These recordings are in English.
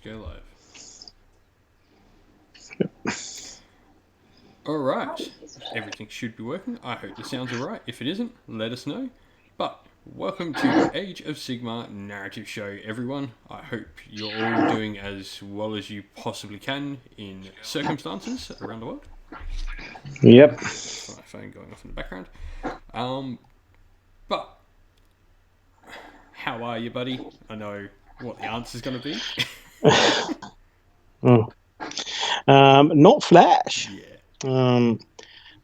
Go live. Alright, everything should be working. I hope the sound's alright. If it isn't, let us know. But welcome to the Age of Sigmar narrative show, everyone. I hope you're all doing as well as you possibly can in circumstances around the world. Yep. That's my phone going off in the background. But how are you, buddy? I know what the answer's going to be. Not Flash. Yeah.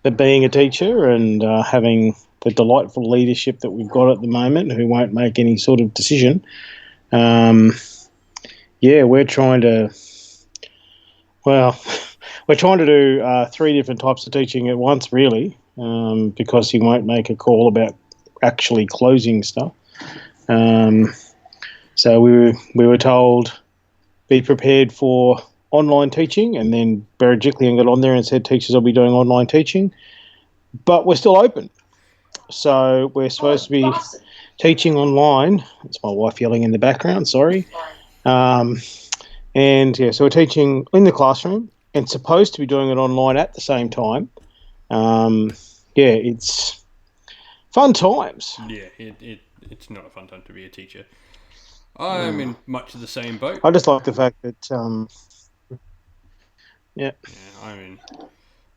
But being a teacher and having the delightful leadership that we've got at the moment, who won't make any sort of decision. We're trying to. Well, we're trying to do 3 different types of teaching at once, really, because he won't make a call about actually closing stuff. So we were told, be prepared for online teaching, and then Berejiklian got on there and said teachers will be doing online teaching, but we're still open. So we're supposed to be teaching online. It's my wife yelling in the background, sorry. So we're teaching in the classroom and supposed to be doing it online at the same time. It's fun times. Yeah, it's not a fun time to be a teacher. I'm in much of the same boat. I just like the fact that, Yeah, I'm in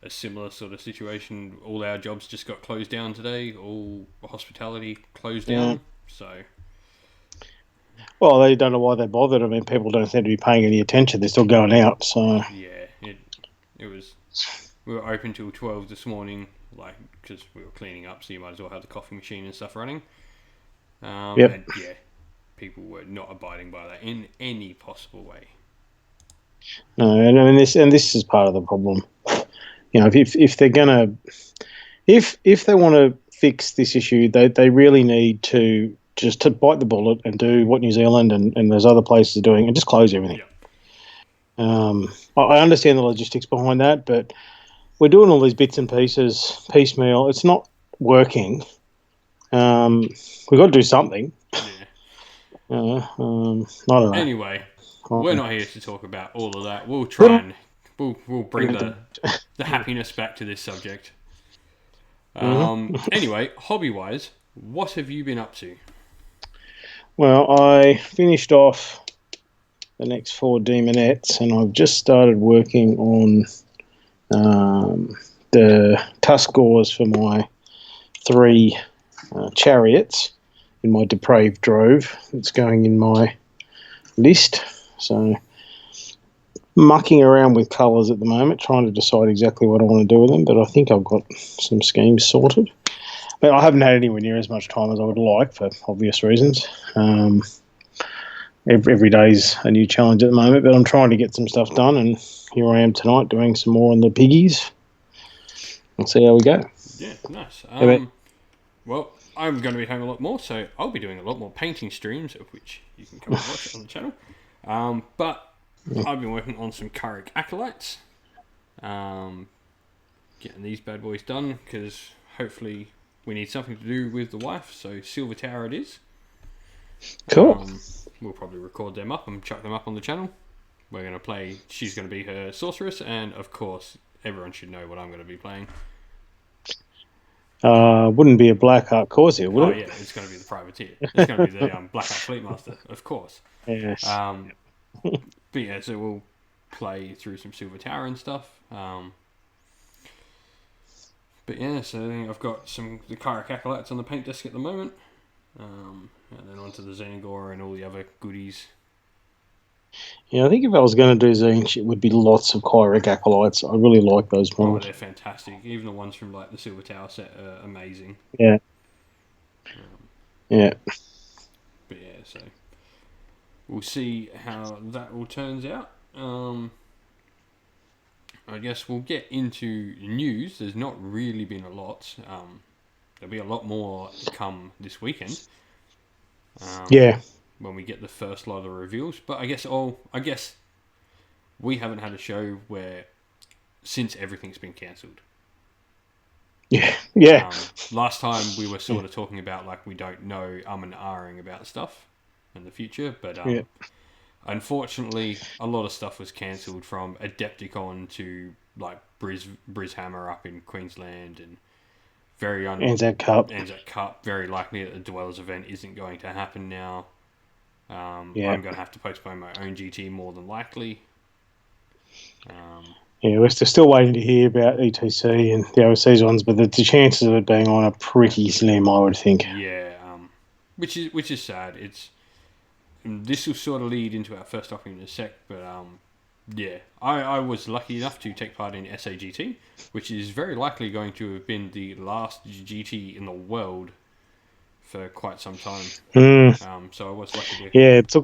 a similar sort of situation. All our jobs just got closed down today. All hospitality closed down. So, well, they don't know why they bothered. I mean, people don't seem to be paying any attention. They're still going out. So yeah, it was. We were open till 12 this morning, like because we were cleaning up. So you might as well have the coffee machine and stuff running. Yep. And yeah, people were not abiding by that in any possible way. No, and I mean this is part of the problem. You know, if they're gonna if they want to fix this issue, they really need to just to bite the bullet and do what New Zealand and those other places are doing and just close everything. Yeah. I understand the logistics behind that, but we're doing all these bits and pieces piecemeal. It's not working. We've got to do something. Yeah. I don't know. Anyway, we're not here to talk about all of that. We'll try and we'll bring the happiness back to this subject. Anyway, hobby-wise, what have you been up to? Well, I finished off the next 4 demonettes, and I've just started working on the tusk gores for my 3 chariots in my depraved drove. It's going in my list. So mucking around with colours at the moment, trying to decide exactly what I want to do with them, but I think I've got some schemes sorted. But I haven't had anywhere near as much time as I would like for obvious reasons. Every day's a new challenge at the moment, but I'm trying to get some stuff done, and here I am tonight doing some more on the piggies. We'll see how we go. Yeah, nice. Well, I'm going to be home a lot more, so I'll be doing a lot more painting streams, of which you can come and watch on the channel. But I've been working on some Kharak acolytes, getting these bad boys done, because hopefully we need something to do with the wife, so Silver Tower it is. Cool. We'll probably record them up and chuck them up on the channel. We're going to play, she's going to be her sorceress, and of course, everyone should know what I'm going to be playing. Wouldn't be a Blackheart Corsair, would it? Oh yeah, it's going to be the privateer. It's going to be the Blackheart Fleetmaster, of course. Yes. But yeah, so we'll play through some Silver Tower and stuff. But yeah, so I think I've got the Kharak acolytes on the paint desk at the moment. And then onto the Xenagor and all the other goodies. Yeah, I think if I was going to do Zinch, it would be lots of Kharak acolytes. I really like those Oh, ones. they're fantastic. Even the ones from like the Silver Tower set are amazing. Yeah. But yeah, so we'll see how that all turns out. I guess we'll get into news. There's not really been a lot. There'll be a lot more come this weekend. When we get the first lot of reveals. But I guess we haven't had a show where since everything's been cancelled. Yeah. Last time we were sort of talking about like we don't know and ahhing about stuff in the future, but Unfortunately, a lot of stuff was cancelled from Adepticon to like Brishammer up in Queensland, and Anzac Cup. Anzac Cup. Very likely that the Dwellers event isn't going to happen now. Yeah. I'm going to have to postpone my own GT more than likely. Yeah, we're still waiting to hear about ETC and the overseas ones, but the chances of it being on are pretty slim, I would think. Yeah, which is sad. This will sort of lead into our first topic in a sec, but yeah, I was lucky enough to take part in SAGT, which is very likely going to have been the last GT in the world for quite some time. So I was lucky to. Yeah, it's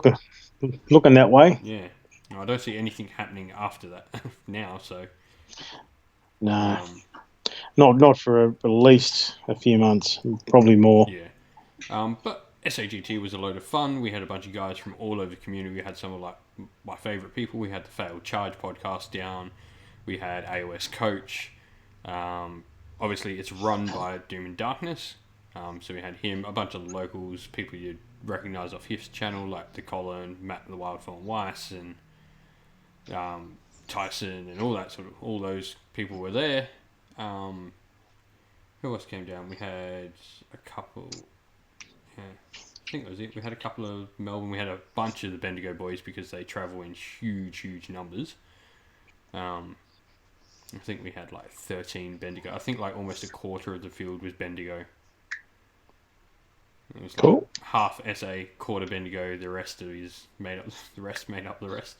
looking that way. Yeah, I don't see anything happening after that now. So No, not for at least a few months, probably more. yeah, but SAGT was a load of fun. We had a bunch of guys from all over the community. We had some of like my favourite people. We had the Failed Charge podcast down. We had AOS Coach. Obviously, it's run by Doom and Darkness. So we had him, a bunch of locals, people you'd recognise off his channel, like the Colin, Matt the Wildphone Weiss, and Tyson, and all those people were there. Who else came down? We had a couple. Yeah, I think that was it. We had a couple of Melbourne. We had a bunch of the Bendigo boys because they travel in huge numbers. I think we had like 13 Bendigo. I think like almost a quarter of the field was Bendigo. It was like Cool. half SA, quarter Bendigo. The rest is made up. The rest made up the rest.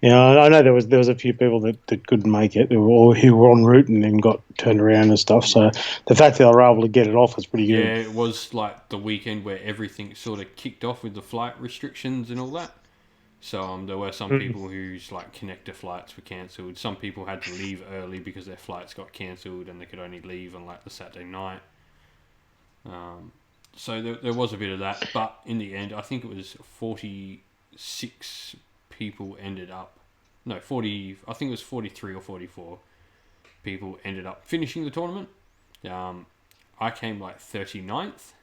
Yeah, I know there was a few people that couldn't make it, who were en route and then got turned around and stuff. So the fact that they were able to get it off was pretty good. Yeah, it was like the weekend where everything sort of kicked off with the flight restrictions and all that. So there were some people whose like connector flights were cancelled. Some people had to leave early because their flights got cancelled and they could only leave on like the Saturday night. So there was a bit of that, but in the end, I think it was 46 people ended up. No, 40. I think it was 43 or 44 people ended up finishing the tournament. I came like 39th.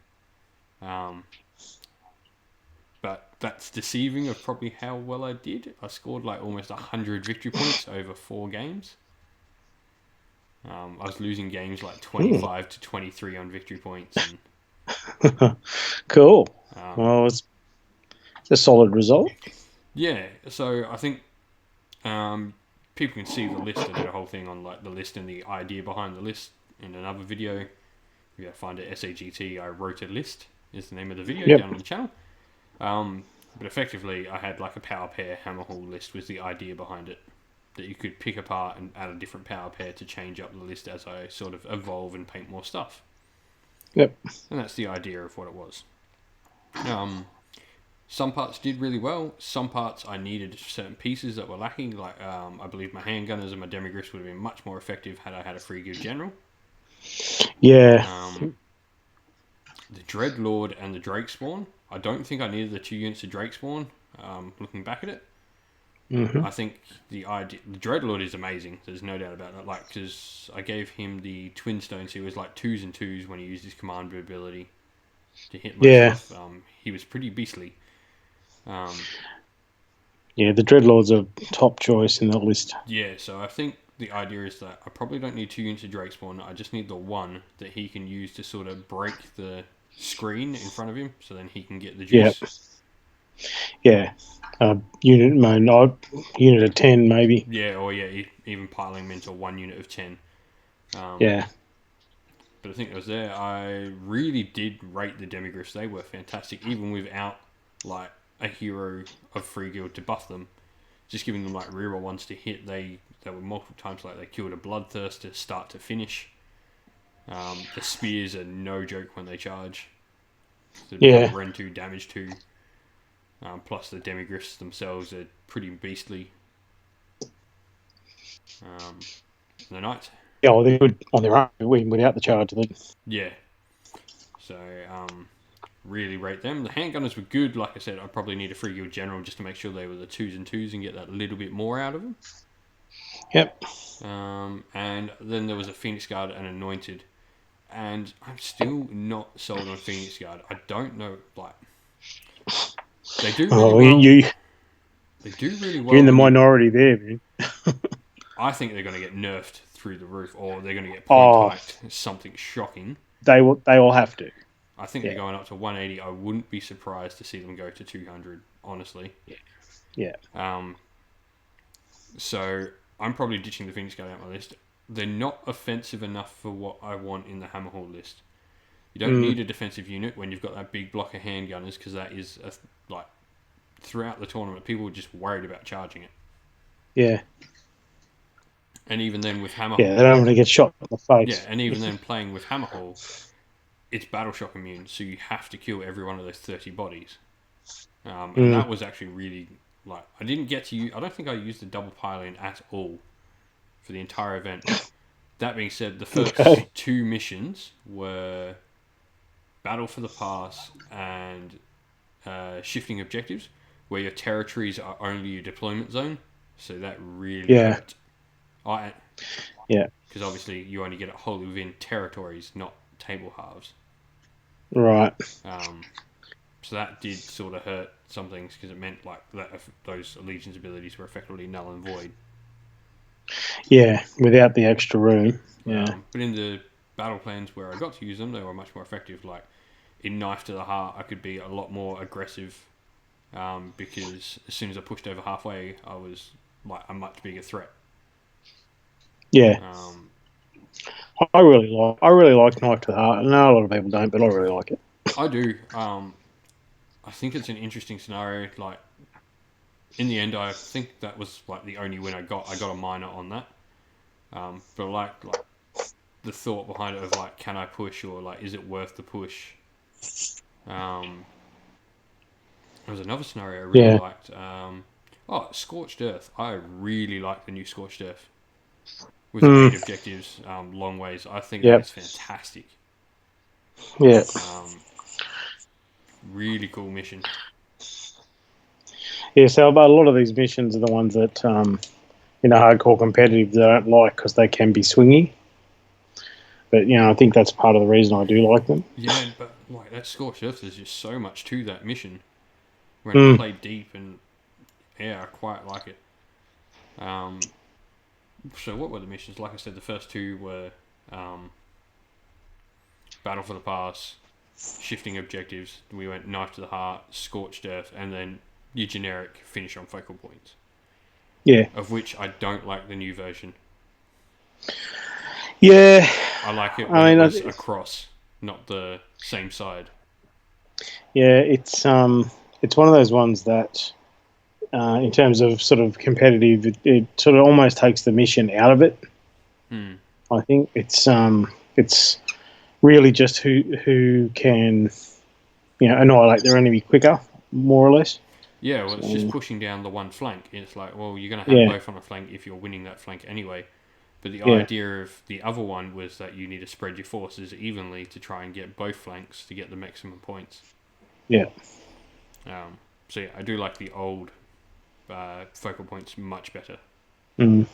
But that's deceiving of probably how well I did. I scored like almost 100 victory points over 4 games. I was losing games like 25 to 23 on victory points. And, cool. Well, it's a solid result. Yeah, so I think people can see the list. I did a whole thing on like the list and the idea behind the list in another video. If you find it, SAGT, I wrote a list is the name of the video down on the channel. But effectively, I had like a power pair hammer haul list was the idea behind it. That you could pick apart and add a different power pair to change up the list as I sort of evolve and paint more stuff. Yep. And that's the idea of what it was. Some parts did really well. Some parts I needed certain pieces that were lacking. Like I believe my handgunners and my demigriffs would have been much more effective had I had a free gear general. Yeah. The Dreadlord and the Drake Spawn. I don't think I needed the 2 units of Drake Spawn. Looking back at it, I think the Dreadlord is amazing. There's no doubt about that. Like, because I gave him the Twin Stones, he was like 2s and 2s when he used his command ability to hit my stuff. He was pretty beastly. Yeah, the Dreadlord's a top choice in that list. Yeah, so I think the idea is that I probably don't need 2 units of Drake Spawn. I just need the one that he can use to sort of break the screen in front of him, so then he can get the juice. Yeah. Unit of 10 maybe. Yeah, or even piling them into 1 unit of 10. Yeah. But I think it was there. I really did rate the demigriffs. They were fantastic, even without like a hero of free guild to buff them. Just giving them like reroll ones to hit. They were multiple times like they killed a bloodthirster start to finish. The spears are no joke when they charge. So Ren 2 damage 2. Plus the demigriffs themselves are pretty beastly. The knights. Yeah, well, they're good on their own without the charge. Yeah. So, really rate them. The handgunners were good. Like I said, I probably need a free guild general just to make sure they were the 2s and 2s and get that little bit more out of them. Yep. And then there was a Phoenix Guard and Anointed. And I'm still not sold on Phoenix Guard. I don't know, like... They do really Oh, well. They do really you're well in the when you. minority there, man. I think they're going to get nerfed through the roof, or they're going to get point Oh, hiked. Something shocking. they will have to. I think they're Yeah, going up to 180. I wouldn't be surprised to see them go to 200. Honestly. yeah. Um, so I'm probably ditching the Phoenix Guard out my list. They're not offensive enough for what I want in the Hammerhall list. You don't Mm, need a defensive unit when you've got that big block of handgunners, because that is like throughout the tournament, people were just worried about charging it. yeah, And even then with yeah. Hammerhall, They don't want to get shot in the yeah, face. and even then playing with Hammerhall, it's battle shock immune, so you have to kill every one of those 30 bodies. And Mm, that was actually really like I didn't get to use. I don't think I used the double pile-in at all for the entire event. That being said, the okay. first two missions were Battle for the Pass and Shifting Objectives, where your territories are only your deployment zone. So that really Yeah, hurt. I yeah. Because obviously you only get it wholly within territories, not table halves. Right. Um, so that did sort of hurt some things because it meant like that those Legion's abilities were effectively null and void. Yeah, without the extra room. Yeah. But in the battle plans where I got to use them, they were much more effective. Like in Knife to the Heart, I could be a lot more aggressive because as soon as I pushed over halfway, I was like a much bigger threat. Yeah. Um, I really like Knife to the Heart. I know a lot of people don't, but I really like it. I do. I think it's an interesting scenario. Like in the end, I think that was like the only win I got. I got a minor on that. But like the thought behind it of like, can I push or like, is it worth the push? Um, there was another scenario I really Yeah. liked. Scorched Earth. I really like the new Scorched Earth with the 8 Mm, objectives, long ways. I think that yep. is fantastic. Yeah. Um, really cool mission. Yeah. So, but a lot of these missions are the ones that in a hardcore competitive they don't like because they can be swingy. But I think that's part of the reason I do like them. Yeah, but like that Scorched Earth, there's just so much to that mission when it's Mm, played deep, and yeah, I quite like it. Um, so what were the missions? Like I said, the first two were um, Battle for the Pass, Shifting Objectives. We went Knife to the Heart, Scorched Earth, and then your generic finish on focal points. yeah. Of which I don't like the new version. Yeah. I like it when I it mean, was across, not the same side. yeah. It's one of those ones that, in terms of sort of competitive, it sort of almost takes the mission out of it. Hmm. I think it's really just who can annihilate their enemy quicker, more or less. Yeah, well, it's just So, pushing down the one flank. It's like, well, you're going to have yeah, both on a flank if you're winning that flank anyway. But the yeah, idea of the other one was that you need to spread your forces evenly to try and get both flanks to get the maximum points. yeah. Um, so yeah, I do like the old focal points much better. Mm,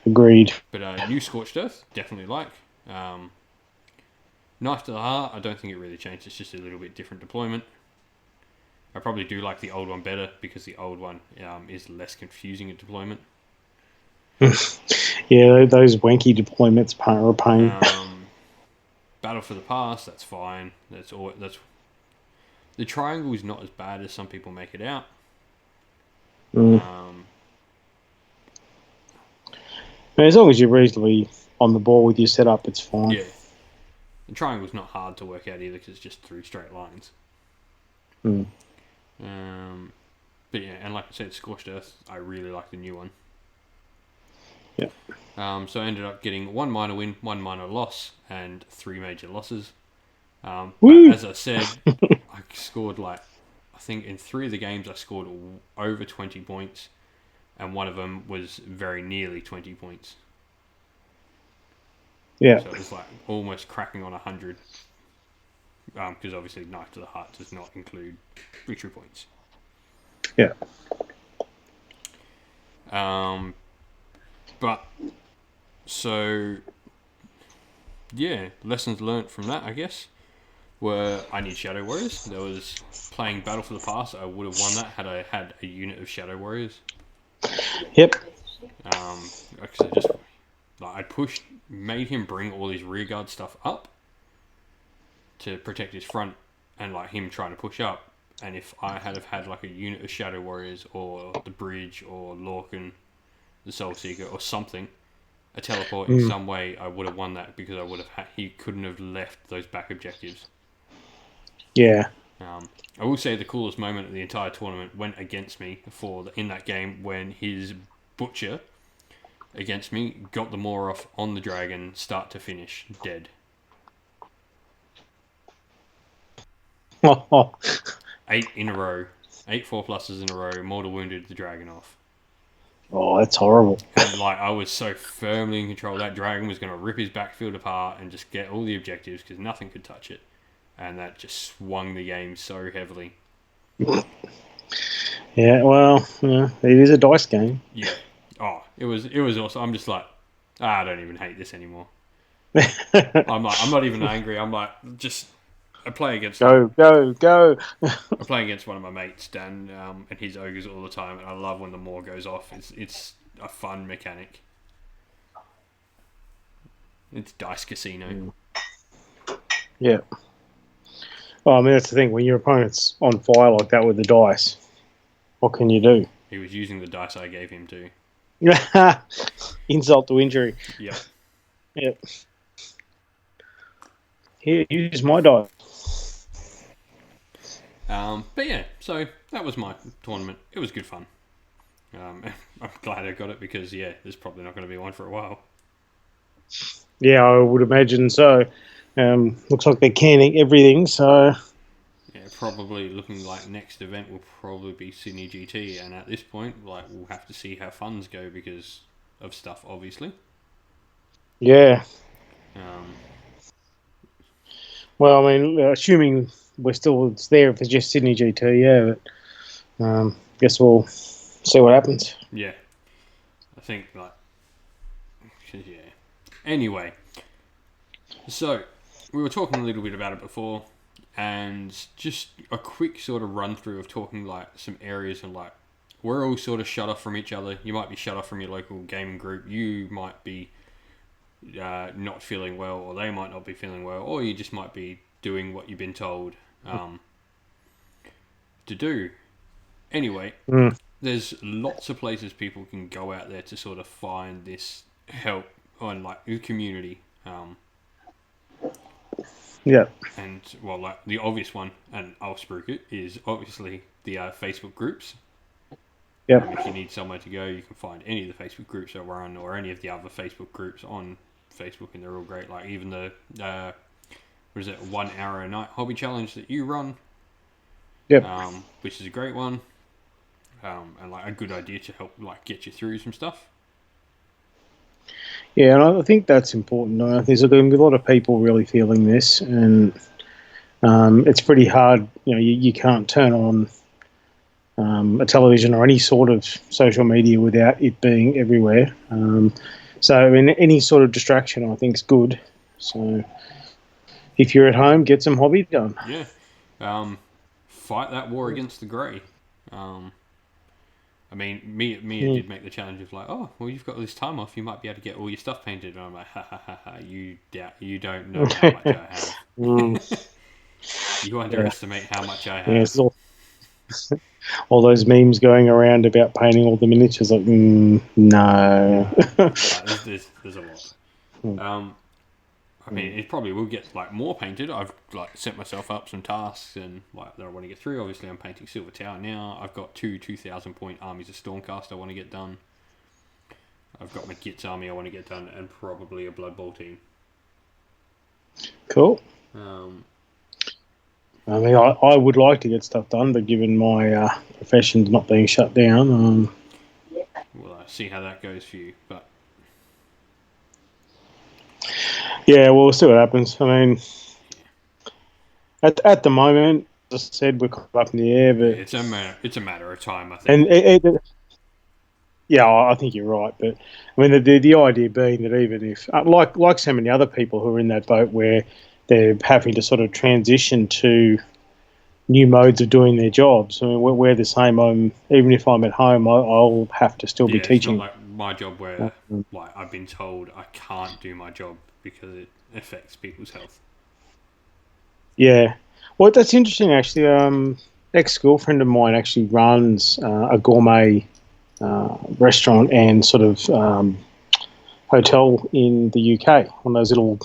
agreed. But new Scorched Earth, definitely like. Knife to the Heart, I don't think it really changed. It's just a little bit different deployment. I probably do like the old one better because the old one is less confusing in deployment. Yeah, those wanky deployments are a pain. Battle for the Past, that's fine. That's the triangle is not as bad as some people make it out. Mm. Um, As long as you're reasonably on the ball with your setup, it's fine. yeah, the triangle's not hard to work out either because it's just 3 straight lines. Mm. But yeah, and like I said, Scorched Earth, I really like the new one. Yeah. So I ended up getting 1 minor win, 1 minor loss, and 3 major losses. But Woo! as I said, I scored I think in 3 of the games I scored over 20 points, and one of them was very nearly 20 points. Yeah. So it was like almost cracking on 100. Because obviously Knife to the Heart does not include victory points. Yeah. But so yeah, lessons learnt from that, I guess. were I need Shadow Warriors. There was playing Battle for the Past. I would have won that had I had a unit of Shadow Warriors. Yep. Because I just like I pushed, made him bring all his rearguard stuff up to protect his front, and like him trying to push up. And if I had have had like a unit of Shadow Warriors or the Bridge or Lorcan, the Soul Seeker or something, a teleport in some way, I would have won that because I would have he couldn't have left those back objectives. Yeah. I will say the coolest moment of the entire tournament went against me in that game when his Butcher against me got the Maw off on the dragon, start to finish, dead. 8 in a row. 8 4+s in a row, mortal wounded the dragon off. Oh, that's horrible. And like I was so firmly in control, that dragon was going to rip his backfield apart and just get all the objectives because nothing could touch it. And that just swung the game so heavily. Yeah, well, it is a dice game. Yeah. Oh, it was awesome. I'm just like, I don't even hate this anymore. I'm not even angry. I'm like, just I play against go. I play against one of my mates, Dan, and his ogres all the time, and I love when the Maw goes off. It's a fun mechanic. It's dice casino. Yeah. Well, I mean, that's the thing. When your opponent's on fire like that with the dice, what can you do? He was using the dice I gave him too. Insult to injury. Yep. Yep. Here, use my dice. But yeah, so that was my tournament. It was good fun. I'm glad I got it because, there's probably not going to be one for a while. Yeah, I would imagine so. Looks like they're canning everything, so... Yeah, probably looking like next event will probably be Sydney GT, and at this point, like, we'll have to see how funds go because of stuff, obviously. Yeah. Well, I mean, assuming it's there if it's just Sydney GT, yeah, but guess we'll see what happens. Yeah. I think, yeah. Anyway, so we were talking a little bit about it before, and just a quick sort of run through of talking like some areas and like we're all sort of shut off from each other. You might be shut off from your local gaming group. You might be not feeling well, or they might not be feeling well, or you just might be doing what you've been told to do. Anyway, there's lots of places people can go out there to sort of find this help on like the community. Yeah. And well, like the obvious one, and I'll spruik it, is obviously the Facebook groups. Yeah. If you need somewhere to go, you can find any of the Facebook groups that run, or any of the other Facebook groups on Facebook, and they're all great. Like even the 1 hour a night hobby challenge that you run. Yep. Which is a great one. And like a good idea to help like get you through some stuff. Yeah, and I think that's important. There's going to be a lot of people really feeling this, and it's pretty hard. You can't turn on a television or any sort of social media without it being everywhere. So any sort of distraction, I think, is good. So if you're at home, get some hobby done. Yeah. Fight that war against the grey. I mean, Mia did make the challenge of like, oh, well, you've got all this time off, you might be able to get all your stuff painted. And I'm like, ha ha ha ha, you don't know how much I have. You underestimate how much I have. Yeah, all those memes going around about painting all the miniatures, like, no. There's a lot. I mean, it probably will get like more painted. I've like set myself up some tasks and like that I want to get through. Obviously, I'm painting Silver Tower now. I've got 2 2,000 point armies of Stormcast I want to get done. I've got my Gits army I want to get done, and probably a Blood Bowl team. Cool. I mean, I would like to get stuff done, but given my profession's not being shut down, we'll see how that goes for you. But yeah, we'll see what happens. I mean, at the moment, as I said, we're kind of up in the air, but it's a matter of time, I think. And yeah, I think you're right. But I mean, the idea being that even if, like so many other people who are in that boat, where they're having to sort of transition to new modes of doing their jobs. I mean, we're the same. Even if I'm at home, I'll have to still be Yeah, it's not teaching. like my job where like I've been told I can't do my job because it affects people's health. Yeah. Well, that's interesting, actually. Ex-girlfriend of mine actually runs a gourmet restaurant and sort of hotel in the UK. One of those little,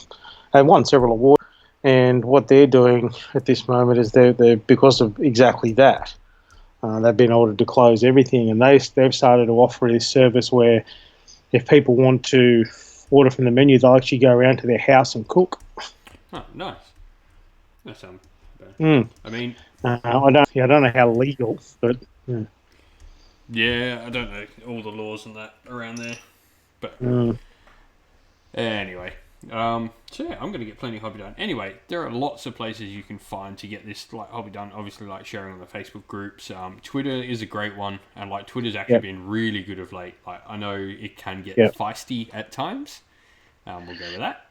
they won several awards. And what they're doing at this moment is they're because of exactly that. They've been ordered to close everything, and they've started to offer this service where if people want to order from the menu, they'll actually go around to their house and cook. Oh, nice. That sounds bad. Mm. I mean, I don't know how legal, but yeah. yeah, I don't know all the laws and that around there, but Mm. anyway. So yeah, I'm going to get plenty of hobby done. Anyway, there are lots of places you can find to get this like hobby done. Obviously, like sharing on the Facebook groups. Twitter is a great one, and like Twitter's actually Yep. been really good of late. Like I know it can get Yep. feisty at times. We'll go with that.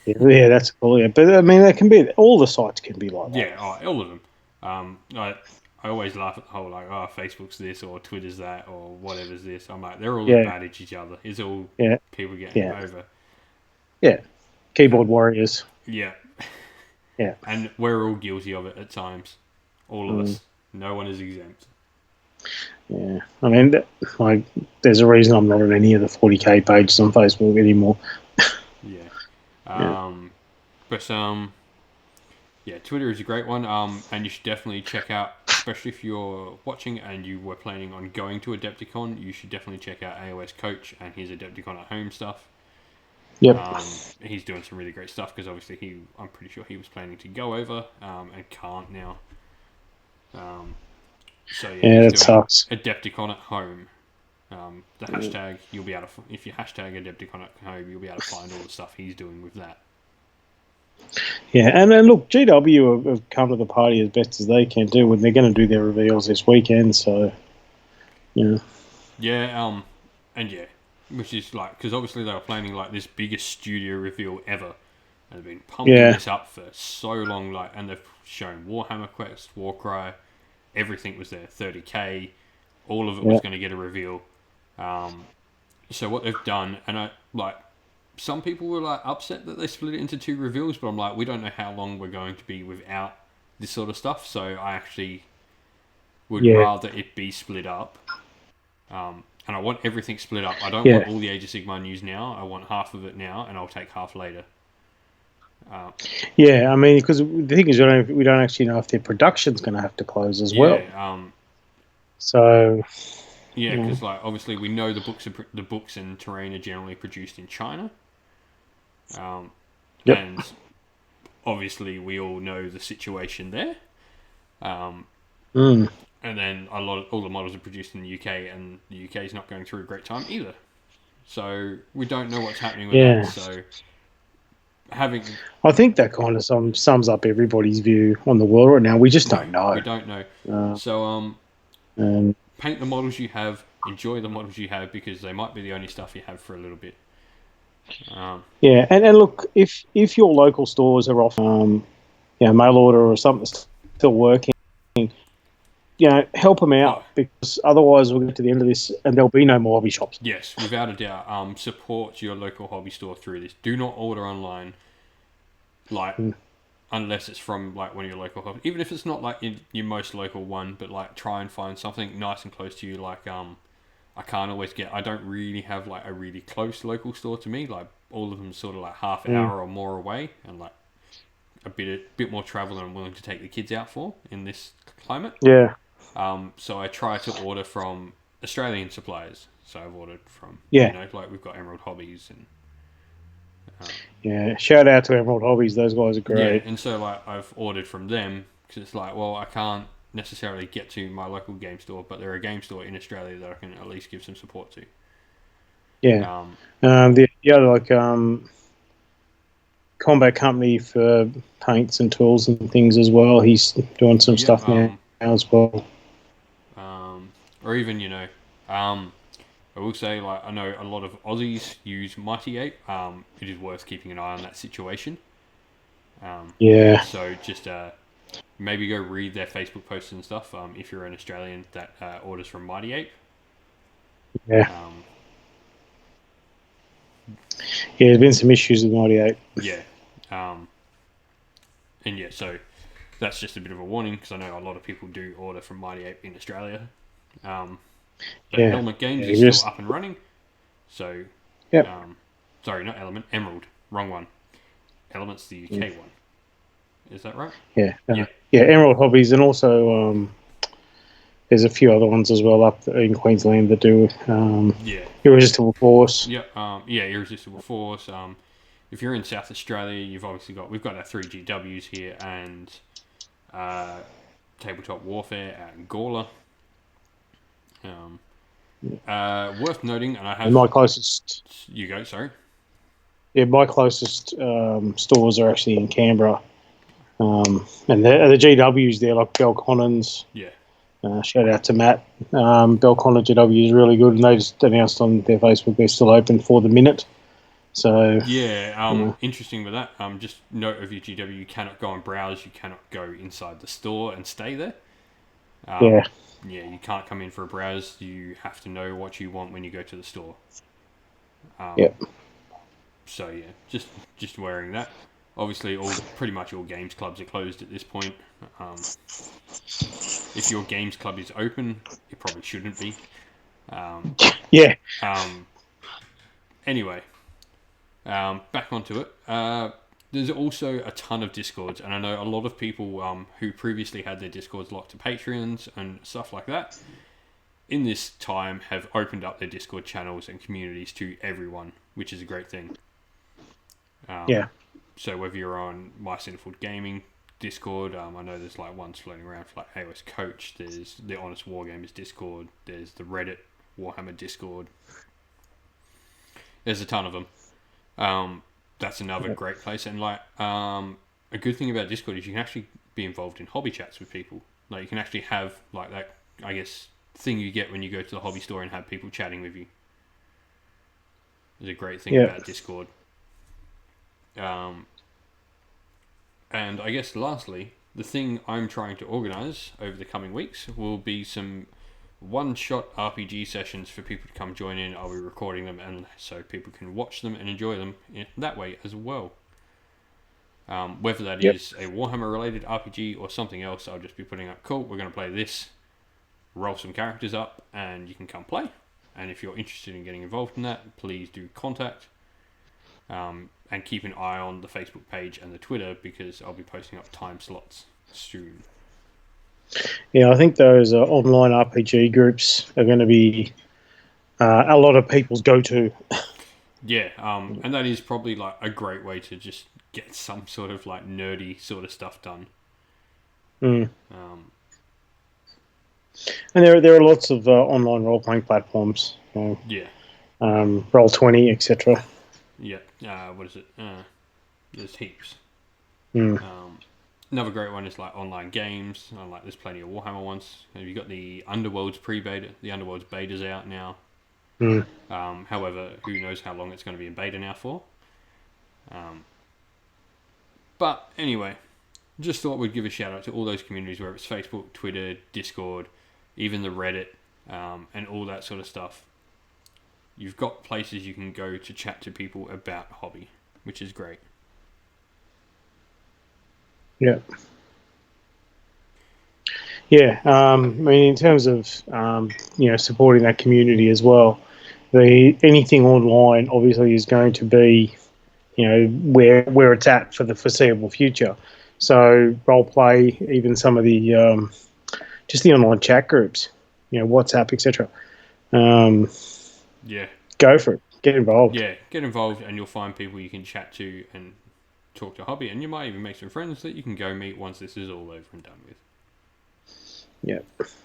Yeah, that's cool. Yeah, but I mean, they can be all the sites can be like that. Yeah, all of them. I always laugh at the whole like, oh, Facebook's this or Twitter's that or whatever's this. I'm like, they're all as Yeah, bad as each other. It's all yeah, people getting yeah, over. yeah. Keyboard warriors. Yeah, Yeah. and we're all guilty of it at times. All of us. No one is exempt. Yeah. I mean, like, there's a reason I'm not on any of the 40k pages on Facebook anymore. Yeah. Yeah. But yeah, Twitter is a great one. And you should definitely check out, especially if you're watching and you were planning on going to Adepticon, you should definitely check out AOS Coach and his Adepticon at Home stuff. Yep. He's doing some really great stuff because obviously I'm pretty sure he was planning to go over and can't now. So Yeah, he's that doing sucks. Adepticon at Home. The hashtag you'll be able to, if you hashtag Adepticon at Home, you'll be able to find all the stuff he's doing with that. Yeah, and then look, GW have come to the party as best as they can do, and they're going to do their reveals this weekend. So, yeah, Yeah, and yeah, which is like because obviously they were planning like this biggest studio reveal ever, and they've been pumping yeah, this up for so long. Like, and they've shown Warhammer Quest, Warcry, everything was there, 30k, all of it was yeah, going to get a reveal. So what they've done, and I like some people were like upset that they split it into two reveals, but I'm like, we don't know how long we're going to be without this sort of stuff, so I actually would yeah, rather it be split up. And I want everything split up. I don't want yeah, all the Age of Sigmar news now. I want half of it now, and I'll take half later. yeah. I mean, because the thing is, we don't actually know if their production's going to have to close as well. Yeah, So, yeah, yeah, because like obviously we know the books and terrain are generally produced in China, yep, and obviously we all know the situation there. mm, And then all the models are produced in the UK, and the UK is not going through a great time either. So we don't know what's happening with that. yeah. So having I think that kind of sums up everybody's view on the world right now. We just don't we know. don't know. Uh, So and paint the models you have, enjoy the models you have because they might be the only stuff you have for a little bit. yeah, and look, if your local stores are off, mail order or something still working, help them out Oh, because otherwise we'll get to the end of this and there'll be no more hobby shops. yes, without a doubt. Support your local hobby store through this. Do not order online, like Mm. unless it's from like one of your local hobby. Even if it's not like your most local one, but like try and find something nice and close to you. Like I can't always get. I don't really have like a really close local store to me. Like all of them sort of like half hour or more away, and like a bit more travel than I'm willing to take the kids out for in this climate. Yeah, So I try to order from Australian suppliers. So I've ordered from, yeah, like we've got Emerald Hobbies and yeah. Shout out to Emerald Hobbies; those guys are yeah, great. and so like I've ordered from them because it's like, well, I can't necessarily get to my local game store, but they're a game store in Australia that I can at least give some support to. Yeah, Um, the other combat company for paints and tools and things as well. He's doing some yep. stuff now as well. Or even I will say like I know a lot of Aussies use Mighty Ape. It is worth keeping an eye on that situation. Yeah. So just maybe go read their Facebook posts and stuff if you're an Australian that orders from Mighty Ape. Yeah. Um, Yeah, there's been some issues with 98. yeah. Um, and yeah, so that's just a bit of a warning because I know a lot of people do order from Mighty Ape in Australia. But Yeah. Element Games Yeah, is still just, up and running. So, yep. sorry, not Element, Emerald. Wrong one. Element's the UK one. Is that right? Yeah. Yeah. Yeah, Emerald Hobbies, and also there's a few other ones as well up in Queensland that do Yeah. Irresistible Force. Yeah. Yeah, Irresistible Force. If you're in South Australia, we've got our 3GWs here and uh, Tabletop Warfare at Gawler. Worth noting, and I And have. my closest, You go, sorry. yeah, my closest stores are actually in Canberra. And the GWs there, like Belconnens. Yeah. Shout out to Matt. Belconnens GW is really good, and they just announced on their Facebook they're still open for the minute. So, Yeah, interesting with that. Just note of your GW, you cannot go and browse, you cannot go inside the store and stay there. yeah, Yeah, you can't come in for a browse. You have to know what you want when you go to the store. yeah, So yeah, just wearing that. Obviously, pretty much all games clubs are closed at this point. If your games club is open, it probably shouldn't be. yeah, Anyway, back onto it. There's also a ton of discords, and I know a lot of people who previously had their discords locked to Patreons and stuff like that. In this time, have opened up their Discord channels and communities to everyone, which is a great thing. yeah, So whether you're on My Cinephield Gaming Discord, I know there's like ones floating around for like AOS Coach. There's the Honest Wargamers Discord. There's the Reddit Warhammer Discord. There's a ton of them. That's another great place, and like a good thing about Discord is you can actually be involved in hobby chats with people. Like you can actually have like that, I guess, thing you get when you go to the hobby store and have people chatting with you. Is a great thing about Discord. And I guess lastly, the thing I'm trying to organise over the coming weeks will be some one-shot RPG sessions for people to come join in. I'll be recording them, and so people can watch them and enjoy them in that way as well. Whether that is a Warhammer-related RPG or something else, I'll just be putting up, cool, we're going to play this, roll some characters up, and you can come play. And if you're interested in getting involved in that, please do contact. And keep an eye on the Facebook page and the Twitter because I'll be posting up time slots soon. Yeah, I think those online RPG groups are going to be a lot of people's go-to. Yeah, and that is probably like a great way to just get some sort of like nerdy sort of stuff done. And there are lots of online role-playing platforms. Yeah. Roll20, etc. Yeah. What is it? There's heaps. Mm. Another great one is like online games. Like there's plenty of Warhammer ones. Have you got the Underworld's pre-beta? The Underworld's beta's out now. Mm. However, who knows how long it's going to be in beta now for. But anyway, just thought we'd give a shout out to all those communities, whether it's Facebook, Twitter, Discord, even the Reddit, and all that sort of stuff. You've got places you can go to chat to people about hobby, which is great. Yeah. Yeah. I mean, in terms of supporting that community as well, anything online obviously is going to be where it's at for the foreseeable future. So role play, even some of the just the online chat groups, WhatsApp, etc. Yeah. Go for it. Get involved. Yeah, get involved and you'll find people you can chat to and talk to hobby, and you might even make some friends that you can go meet once this is all over and done with.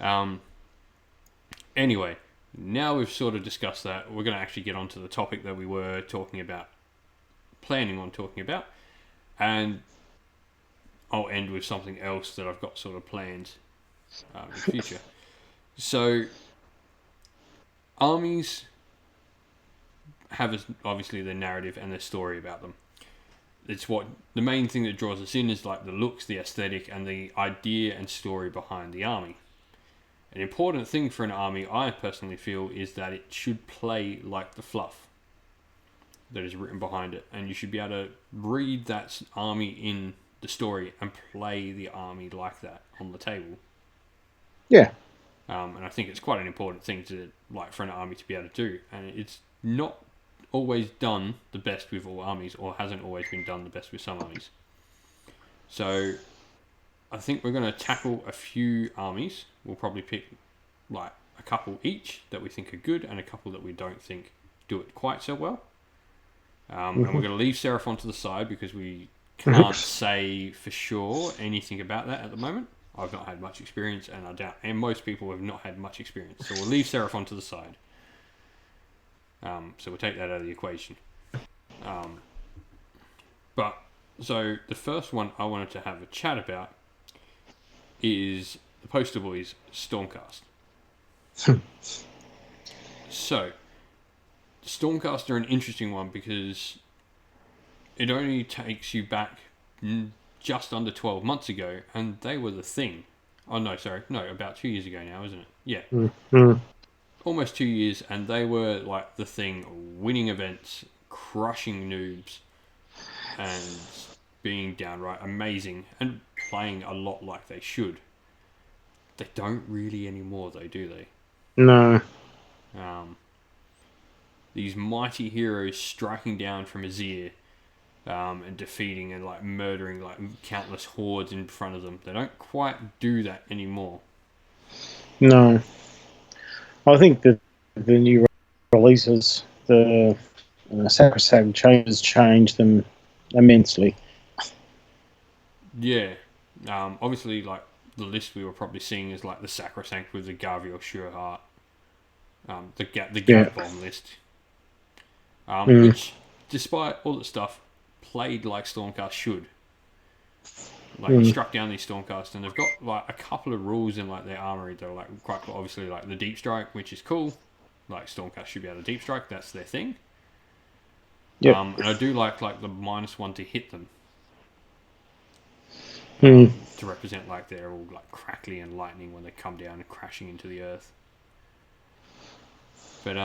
Yeah. Anyway, now we've sort of discussed that, we're going to actually get onto the topic that we were planning on talking about, and I'll end with something else that I've got sort of planned in the future. So, armies have obviously their narrative and their story about them. it's what the main thing that draws us in is like the looks, the aesthetic, and the idea and story behind the army. An important thing for an army, I personally feel, is that it should play like the fluff that is written behind it, and you should be able to read that army in the story and play the army like that on the table. Yeah. And I think it's quite an important thing to like for an army to be able to do, and it's not always done the best with all armies, or hasn't always been done the best with some armies. So I think we're going to tackle a few armies. We'll probably pick like a couple each that we think are good, and a couple that we don't think do it quite so well. And we're going to leave Seraphon to the side because we can't say for sure anything about that at the moment. I've not had much experience, and I doubt, and most people have not had much experience. So we'll leave Seraphon to the side. So we'll take that out of the equation. So the first one I wanted to have a chat about is the poster boys Stormcast. So Stormcast are an interesting one because it only takes you back just under 12 months ago, and they were the thing. Oh, no, sorry. No, about 2 years ago now, isn't it? Yeah. Mm-hmm. Almost 2 years, and they were like the thing, winning events, crushing noobs, and being downright amazing, and playing a lot like they should. They don't really anymore, though, do they? No. These mighty heroes striking down from Azir, and defeating and like murdering like countless hordes in front of them. They don't quite do that anymore. No. I think that the new releases, the Sacrosanct changes change them immensely. Yeah. Obviously, like the list we were probably seeing is like the Sacrosanct with the Garvey Sureheart, the Gav Bomb list, which, despite all that stuff, played like Stormcast should. Like you struck down these Stormcast, and they've got like a couple of rules in like their armory that are like quite cool. Obviously, like the Deep Strike, which is cool. Like Stormcast should be able to Deep Strike. That's their thing. Yep. And I do like the -1 to hit them. To represent like they're all like crackly and lightning when they come down and crashing into the earth. But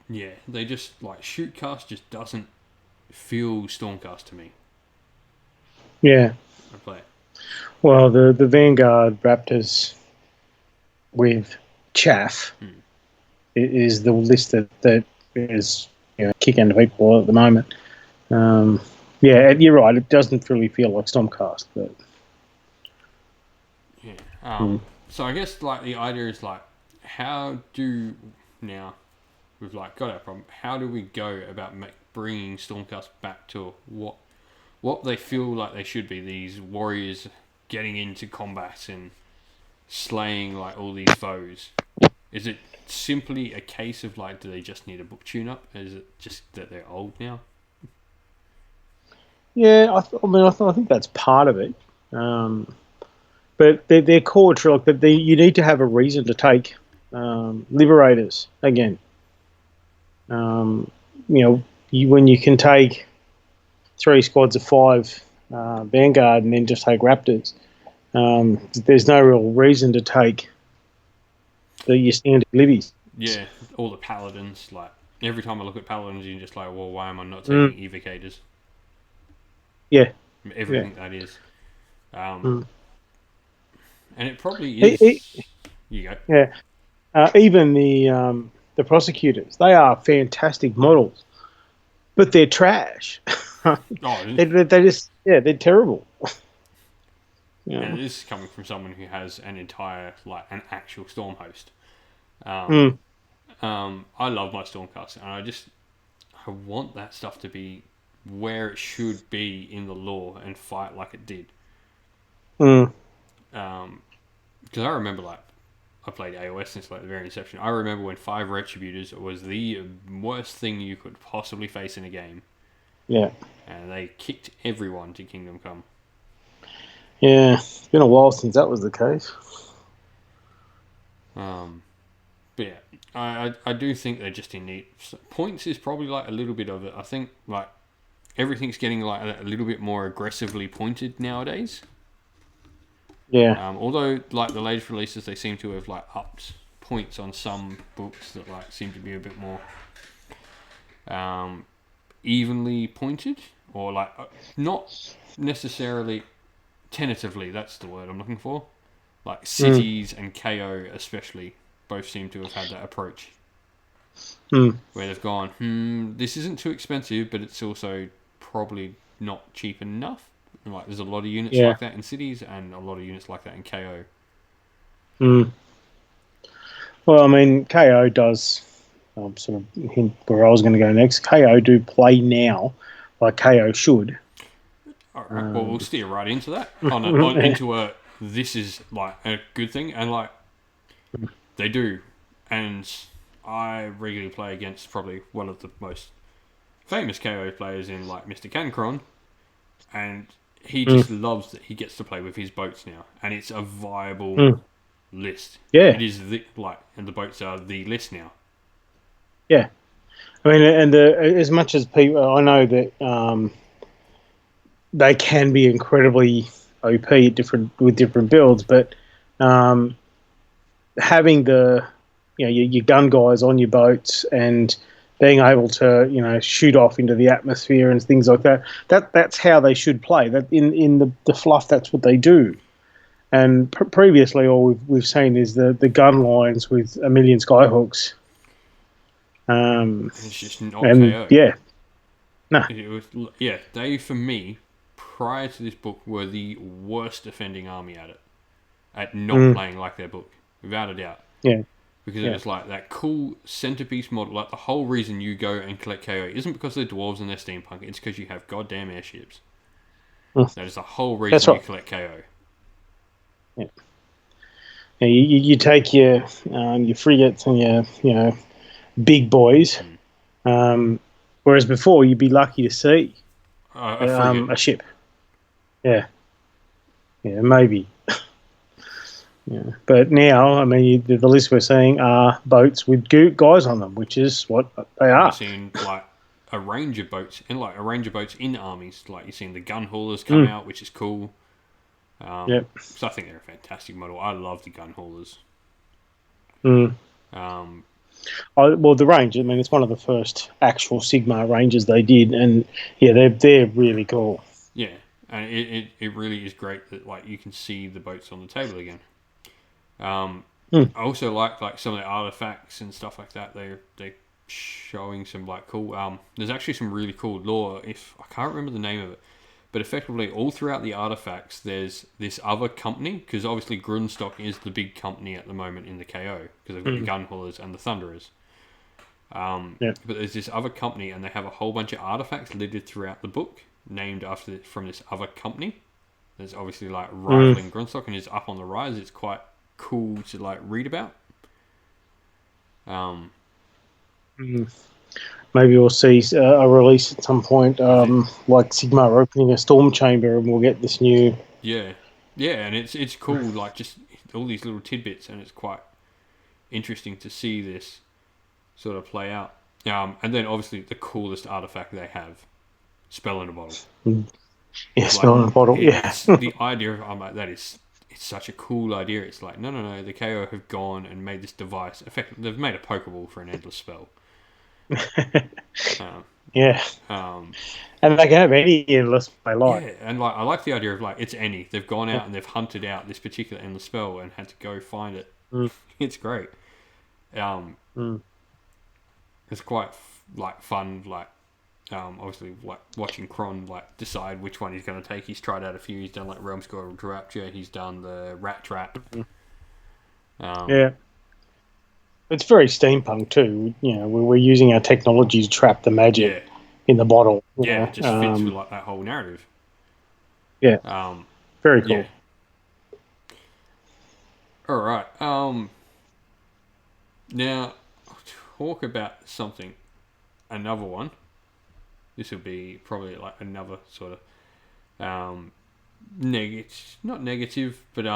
yeah, they just like Shootcast just doesn't feel Stormcast to me. Yeah. I play it. Well, the Vanguard Raptors with Chaff is the list that is kicking the people at the moment. Yeah, you're right. It doesn't really feel like Stormcast, but yeah. So I guess like the idea is like, how do now we've like got our problem? How do we go about bringing Stormcast back to what they feel like they should be? These warriors getting into combat and slaying like all these foes. Is it simply a case of like, do they just need a book tune-up? Is it just that they're old now? yeah, I think that's part of it. But their core trilogy, but you need to have a reason to take Liberators again. When you can take 3 squads of 5 Vanguard and then just take Raptors, there's no real reason to take your standard Libbies. Yeah, all the Paladins. Like every time I look at Paladins, you're just like, well, why am I not taking Evocators? Yeah, everything that is. And it probably is. You go. Yeah, even the prosecutors, they are fantastic models, but they're trash. They just they're terrible. And this is coming from someone who has an entire an actual storm host. I love my Stormcast, and I want that stuff to be where it should be in the lore and fight like it did. Because I remember I played AOS since the very inception. I remember when 5 Retributors was the worst thing you could possibly face in a game. Yeah. And they kicked everyone to Kingdom Come. Yeah, it's been a while since that was the case. But yeah, I do think they're just in need. Points is probably a little bit of it. I think everything's getting like a little bit more aggressively pointed nowadays. Yeah. Although like the latest releases, they seem to have like upped points on some books that like seem to be a bit more evenly pointed, or like not necessarily tentatively. That's the word I'm looking for. Like Cities and KO especially both seem to have had that approach where they've gone, this isn't too expensive, but it's also probably not cheap enough. Like there's a lot of units Yeah. like that in Cities and a lot of units like that in KO. Well, I mean, KO does sort of hint where I was going to go next. KO do play now, like KO should. All right, well we'll steer right into that into a this is like a good thing, and like they do, and I regularly play against probably one of the most famous KO players in like Mr. Cancron, and he just loves that he gets to play with his boats now, and it's a viable list. Yeah. It is and the boats are the list now. Yeah. I mean, and as much as people, I know that they can be incredibly OP with different builds, but having your gun guys on your boats and being able to shoot off into the atmosphere and things like that's how they should play. That in the fluff, that's what they do. And previously, all we've seen is the gun lines with a million skyhooks. It's just not and KO. yeah, no, It was, they for me prior to this book were the worst defending army at not playing like their book, without a doubt. yeah, Because it was like that cool centerpiece model. Like the whole reason you go and collect KO isn't because they're dwarves and they're steampunk. It's because you have goddamn airships. That is the whole that's reason you right. collect KO. Yeah. You take your frigates and your big boys, whereas before you'd be lucky to see A frigate. a ship. Yeah, yeah, maybe. Yeah, but now, I mean, the list we're seeing are boats with guys on them, which is what they And you're are. seeing like a range of boats in armies. Like you're seeing the gun haulers come out, which is cool. Yep. So I think they're a fantastic model. I love the gun haulers. Well, the range. I mean, it's one of the first actual Sigmar ranges they did, and yeah, they're really cool. Yeah, and it really is great that like you can see the boats on the table again. I also like some of the artifacts and stuff like that. They're showing some like cool. There's actually some really cool lore. If I can't remember the name of it, but effectively all throughout the artifacts, there's this other company because obviously Grundstock is the big company at the moment in the KO because they've got the gun haulers and the thunderers. Yeah. But there's this other company and they have a whole bunch of artifacts littered throughout the book named from this other company. There's obviously like rivaling Grundstock and is up on the rise. It's quite cool to like read about. Maybe we'll see a release at some point, like Sigmar opening a storm chamber, and we'll get this new. Yeah, and it's cool. Like just all these little tidbits, and it's quite interesting to see this sort of play out. And then obviously the coolest artifact they have, spell in a bottle. Yeah, spell in a bottle. It's the idea of it's such a cool idea. It's like no, the KO have gone and made this device. Effectively, they've made a Pokeball for an endless spell. Yeah. And they can have any endless they like. Yeah, and like I like the idea of like it's any. They've gone out and they've hunted out this particular endless spell and had to go find it. It's great. It's quite like fun. Like obviously like watching Kron like decide which one he's going to take. He's tried out a few. He's done like Realm Score Rapture. He's done the Rat Trap. Yeah. It's very steampunk too. We're using our technology to trap the magic in the bottle. It just fits with like that whole narrative. Yeah. Very cool. Yeah. All right. Now, I'll talk about another one. This will be probably like another sort of not negative, but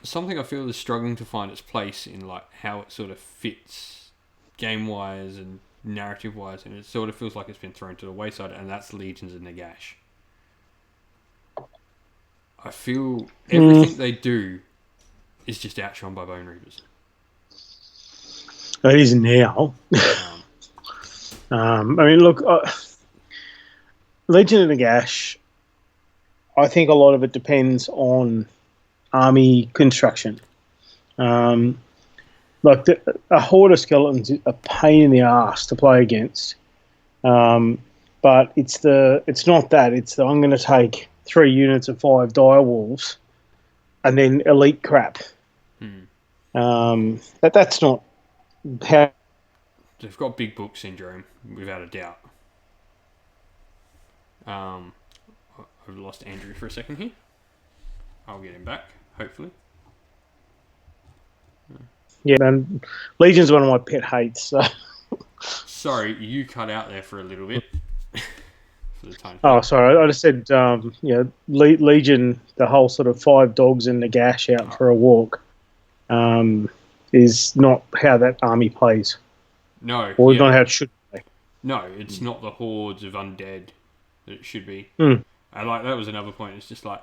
something I feel is struggling to find its place in like how it sort of fits game wise and narrative-wise, and it sort of feels like it's been thrown to the wayside, and that's Legions of Nagash. I feel everything they do is just outshone by Bone Reapers. It is now. I mean, look, Legion of Nagash, I think a lot of it depends on army construction. Like a horde of skeletons is a pain in the ass to play against. But it's not that. It's that I'm going to take 3 units of 5 dire wolves and then elite crap. That's not how. They've got big book syndrome, without a doubt. I've lost Andrew for a second here. I'll get him back, hopefully. Yeah, and Legion's one of my pet hates. So. Sorry, you cut out there for a little bit. For the time. Oh, sorry. I just said, Legion, the whole sort of 5 dogs and Nagash out for a walk, is not how that army plays. No. Or not how it should play. No, it's not the hordes of undead that it should be. And like that was another point. It's just like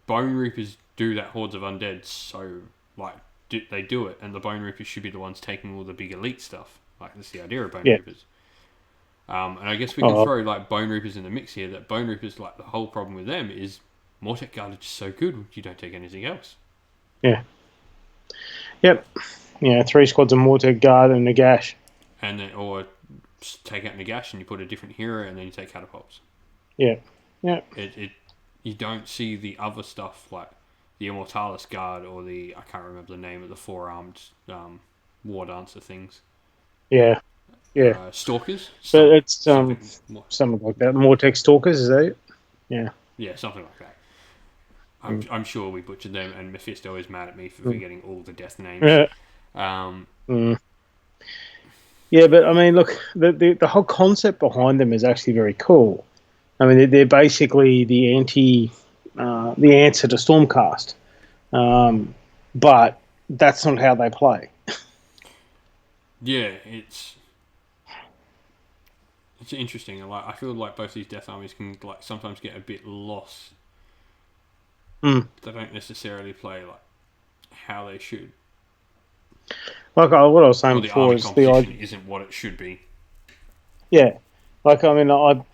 Bone Reapers do that hordes of undead, so like they do it, and the Bone Reapers should be the ones taking all the big elite stuff. Like that's the idea of Bone Reapers. And I guess we can throw like Bone Reapers in the mix here. That Bone Reapers, like the whole problem with them is Mortek Guard are just so good, you don't take anything else. Yeah. Yep. Yeah, 3 squads of Mortek Guard and Nagash. And then, or take out Nagash and you put a different hero, and then you take catapults. Yeah. Yeah. You don't see the other stuff like the Immortalis Guard or I can't remember the name of the 4-armed war dancer things. Yeah. Yeah. Stalkers? But it's something like that. Mortek Stalkers, is that it? Yeah. Yeah, something like that. I'm sure we butchered them, and Mephisto is mad at me for forgetting all the death names. Yeah, but I mean, look, the whole concept behind them is actually very cool. I mean, they're basically the answer to Stormcast, but that's not how they play. Yeah, it's interesting. Like I feel like both these death armies can like sometimes get a bit lost. They don't necessarily play like how they should. Like what I was saying before is the competition isn't what it should be. Yeah, like I mean,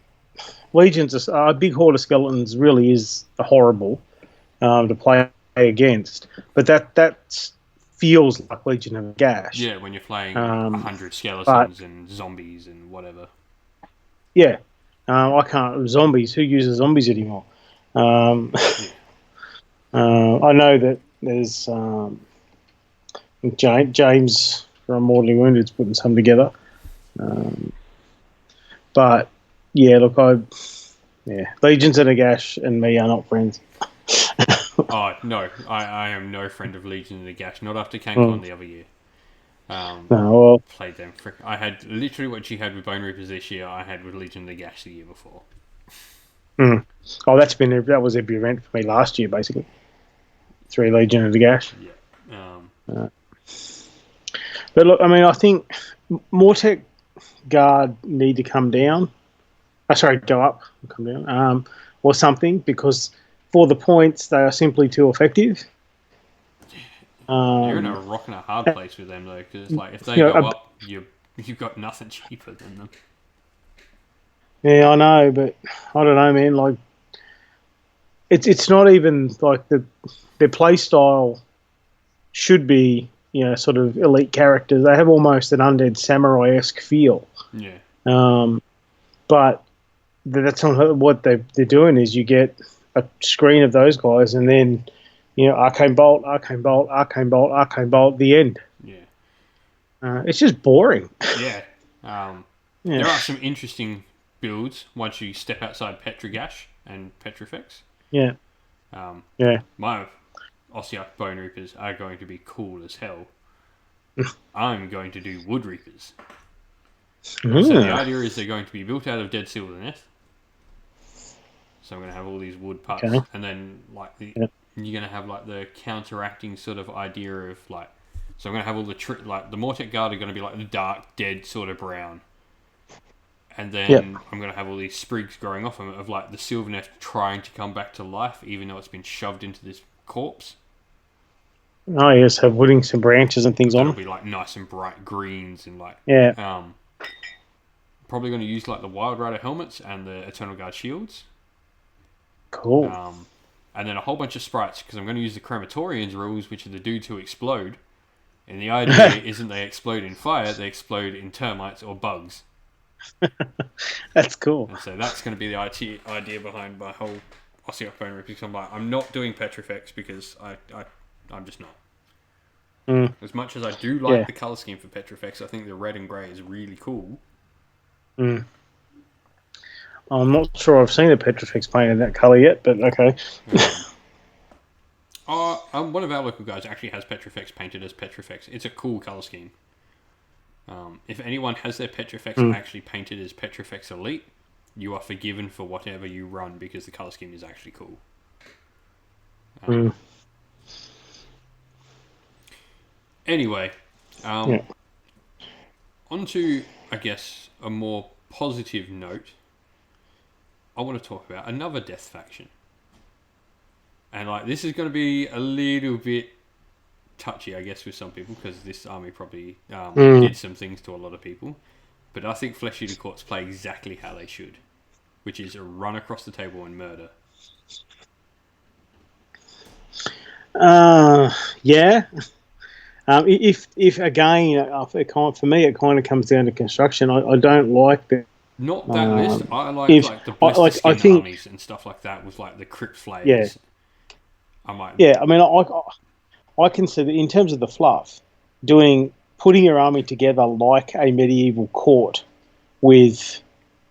Legions, a big horde of skeletons really is horrible to play against, but that feels like Legion of Nagash. Yeah, when you're playing 100 skeletons and zombies and whatever. Yeah, I can't zombies. Who uses zombies anymore? I know that there's James from Mortally Wounded is putting some together, but yeah, look, Legions of Nagash and me are not friends. Oh no, I am no friend of Legion of Nagash. Not after CanCon the other year. Played them. I had literally what you had with Bone Reapers this year. I had with Legion of Nagash the year before. Oh, that was every event for me last year, basically. 3 Legion of Nagash. Yeah. But look, I mean, I think Mortek Guard need to come down. Go up, come down, or something, because for the points they are simply too effective. You're in a rock and a hard place with them though, because like if they go up, you've got nothing cheaper than them. Yeah, I know, but I don't know, man. Like, it's not even like their play style should be, sort of elite characters. They have almost an undead samurai-esque feel. Yeah. But that's not what they're doing. Is you get a screen of those guys, and then Arcane Bolt, Arcane Bolt, Arcane Bolt, Arcane Bolt. The end. Yeah. It's just boring. Yeah. There are some interesting builds once you step outside Petrigash and Petrifex. Yeah. My Ossiarch Bone Reapers are going to be cool as hell. I'm going to do Wood Reapers. So the idea is they're going to be built out of dead Sylvaneth. So I'm going to have all these wood parts, and then like you're going to have like the counteracting sort of idea of like. So I'm going to have all the the Mortek Guard are going to be like the dark, dead sort of brown. And Yep. then I'm going to have all these sprigs growing off of like the Sylvaneth trying to come back to life, even though it's been shoved into this corpse. Oh yes, have putting some branches and things on That'll them. be like nice and bright greens and like Yeah. probably going to use like the Wild Rider helmets and the Eternal Guard shields. Cool. And then a whole bunch of sprites because I'm going to use the Crematorians rules, which are the dudes who explode. And the idea isn't they explode in fire; they explode in termites or bugs. That's cool. And so that's going to be the idea behind my whole Ossiarch Rip. Because I'm not doing Petrifex because I'm just not. Mm. As much as I do like the colour scheme for Petrifex, I think the red and grey is really cool. Mm. I'm not sure I've seen a Petrifex painted that colour yet, but okay. One of our local guys actually has Petrifex painted as Petrifex. It's a cool colour scheme. If anyone has their Petrifex actually painted as Petrifex Elite, you are forgiven for whatever you run because the colour scheme is actually cool. Anyway, onto, I guess, a more positive note. I want to talk about another death faction. And like this is going to be a little bit touchy, I guess, with some people because this army probably did some things to a lot of people. But I think Flesh Eater Courts play exactly how they should, which is run across the table and murder. Yeah. If again, for me, it kind of comes down to construction. I don't like the. Not that list. I like the blister skin armies and stuff like that with like the crypt flayers. Yeah. I might. Yeah, I mean, I consider in terms of the fluff, putting your army together like a medieval court with,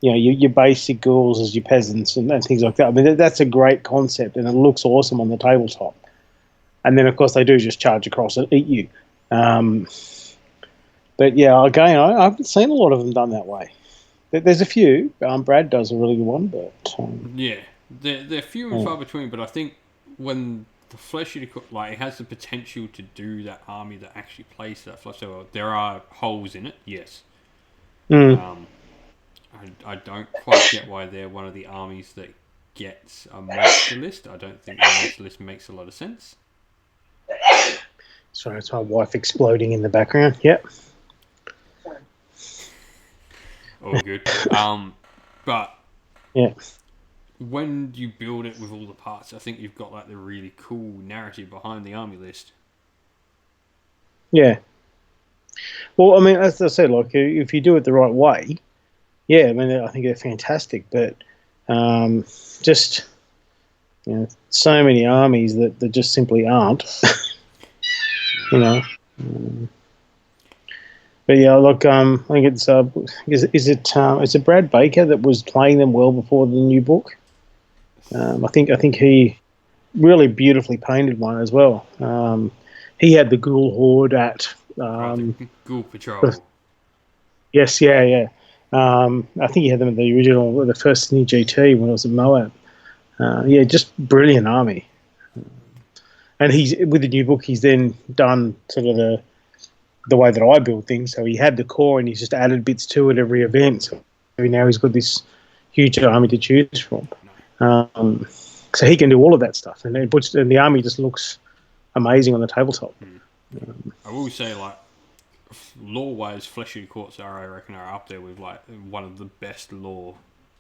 your basic ghouls as your peasants and things like that. I mean, that's a great concept and it looks awesome on the tabletop. And then, of course, they do just charge across and eat you. But yeah, again, I haven't seen a lot of them done that way. There's a few. Brad does a really good one, but yeah, they're few and far between. But I think when the Flesh Eater, like, it has the potential to do that army that actually plays that fluff so well. There are holes in it, yes. I don't quite get why they're one of the armies that gets a monster list. I don't think the monster list makes a lot of sense. Sorry, it's my wife exploding in the background. Yep. All good. But yeah, when you build it with all the parts, I think you've got like the really cool narrative behind the army list. Yeah. Well, I mean, as I said, like if you do it the right way, yeah, I mean, I think they're fantastic. But just so many armies that just simply aren't. But yeah, look, I think it's is it Brad Baker that was playing them well before the new book? I think he really beautifully painted one as well. He had the Ghoul Horde at the Ghoul Patrol. Yes, yeah. I think he had them at the original, the first new GT when it was at Moab. Yeah, just brilliant army. And he's with the new book. He's then done sort of the way that I build things. So he had the core, and he's just added bits to it every event. So now he's got this huge army to choose from. So he can do all of that stuff, and the army just looks amazing on the tabletop. I will say, like, lore-wise, Flesh Eater Courts I reckon, are up there with like one of the best lore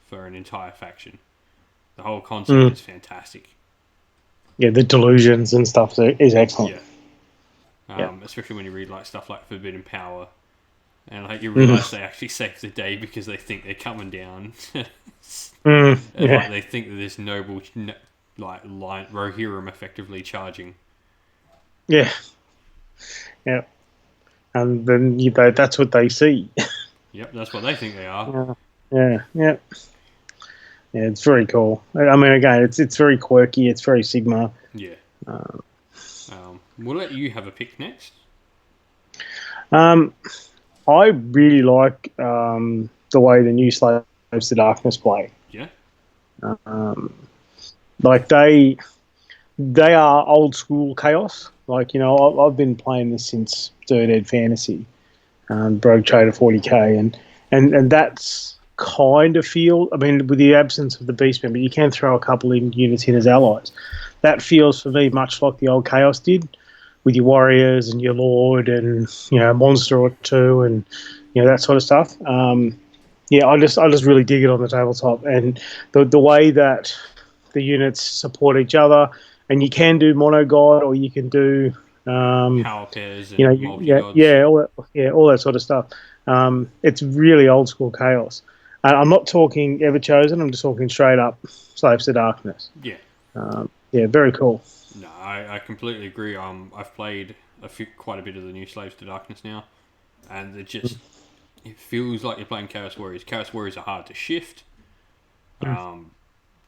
for an entire faction. The whole concept is fantastic. Yeah, the delusions and stuff is excellent. Yeah. Especially when you read like stuff like Forbidden Power, and like you realise they actually save the day because they think they're coming down, and like they think that this noble like Rohirrim effectively charging. Yeah. And then that's what they see. Yep, that's what they think they are. Yeah, it's very cool. I mean, again, it's very quirky. It's very Sigmar. Yeah. We'll let you have a pick next. I really like the way the new Slaves to Darkness play. Yeah. Like they are old school chaos. Like, I've been playing this since Third Ed Fantasy, Brogue Trader 40k, and that's kind of feel. I mean, with the absence of the Beastmen, but you can throw a couple of units in as allies. That feels for me much like the old Chaos did, with your warriors and your lord and a monster or two and that sort of stuff. I just really dig it on the tabletop, and the way that the units support each other, and you can do mono god or you can do power pairs and multi gods. all that sort of stuff. It's really old school Chaos. And I'm not talking Everchosen. I'm just talking straight up Slaves to Darkness. Yeah. Very cool. No, I completely agree. I've played quite a bit of the new Slaves to Darkness now, and it feels like you're playing Chaos Warriors. Chaos Warriors are hard to shift.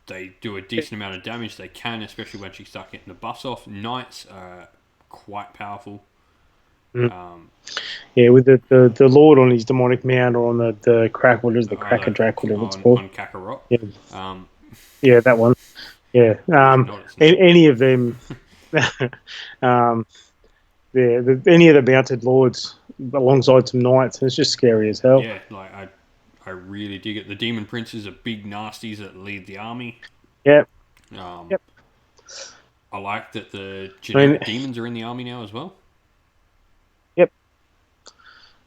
They do a decent amount of damage. They can, especially once you start getting the buffs off. Knights are quite powerful. With the Lord on his demonic mount or on the crack, what is the Cracker Drac, whatever it's called. On Kakarot. That one. Yeah. Any of them. Any of the mounted lords alongside some knights, and it's just scary as hell. Yeah, like I really dig it. The demon princes are big nasties that lead the army. Yep. I like that the generic demons are in the army now as well. Yep.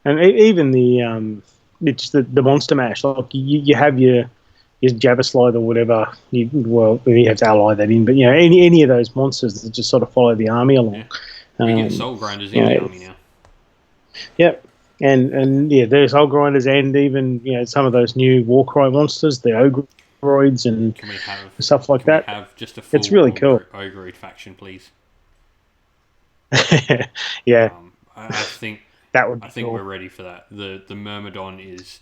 And even it's the monster mash. Like you have your Jabberslide or whatever. You have to ally that in, but any of those monsters that just sort of follow the army along. We get soul grinders in the army now. Yep. And there's soul grinders and even some of those new Warcry monsters, the Ogreoids and stuff like that. Can we have just a full it's really cool. Ogreoid faction, please? Yeah. I think that would. I think we're ready for that. The Myrmidon is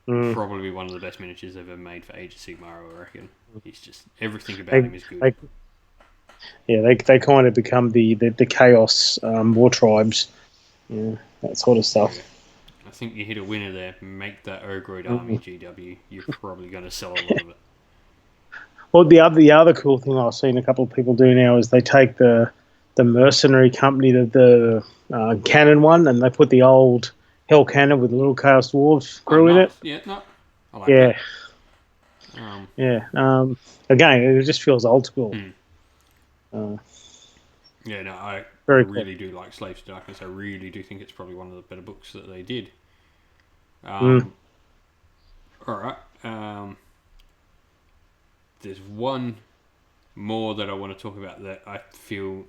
probably one of the best miniatures ever made for Age of Sigmar, I reckon. He's just everything about him is good. They kind of become the Chaos war tribes, that sort of stuff. Yeah. I think you hit a winner there. Make that Ogreoid army GW. You're probably going to sell a lot of it. Well, the other cool thing I've seen a couple of people do now is they take the mercenary company, the cannon one, and they put the old Hell Cannon with the little Chaos Dwarves crew in it. Yeah, no, I like that. Again, it just feels old school. I really do like Slaves to Darkness. I really do think it's probably one of the better books that they did. Alright. There's one more that I want to talk about that I feel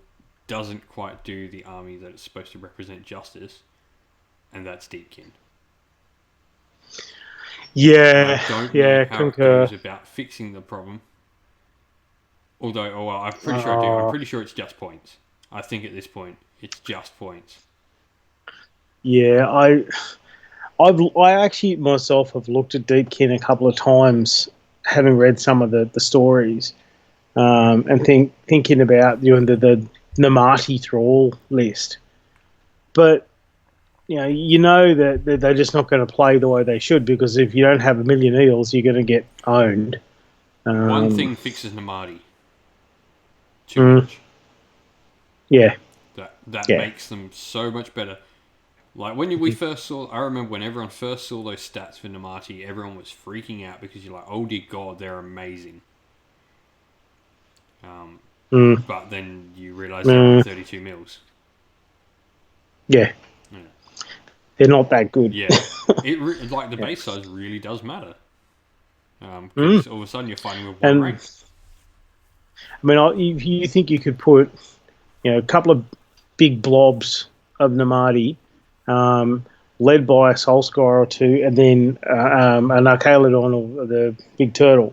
doesn't quite do the army that it's supposed to represent justice, and that's Deepkin. Yeah, I don't know how it goes about fixing the problem. Although, I'm pretty sure I do. I'm pretty sure it's just points. I think at this point, it's just points. Yeah, I actually myself have looked at Deepkin a couple of times, having read some of the stories, and thinking about doing the Namati Thrall list. But that they're just not going to play the way they should, because if you don't have a million eels, you're going to get owned. One thing fixes Namati. Too much. Yeah. That makes them so much better. Like when we first saw, I remember when everyone first saw those stats for Namati, everyone was freaking out because you're like, oh dear God, they're amazing. But then you realise they're 32 mils. Yeah. They're not that good. Yeah. The base size really does matter. Because all of a sudden you're fighting with one rank. I mean, if you think you could put, a couple of big blobs of Namati, led by a Soulscar or two, and then an Archaludon or the big turtle,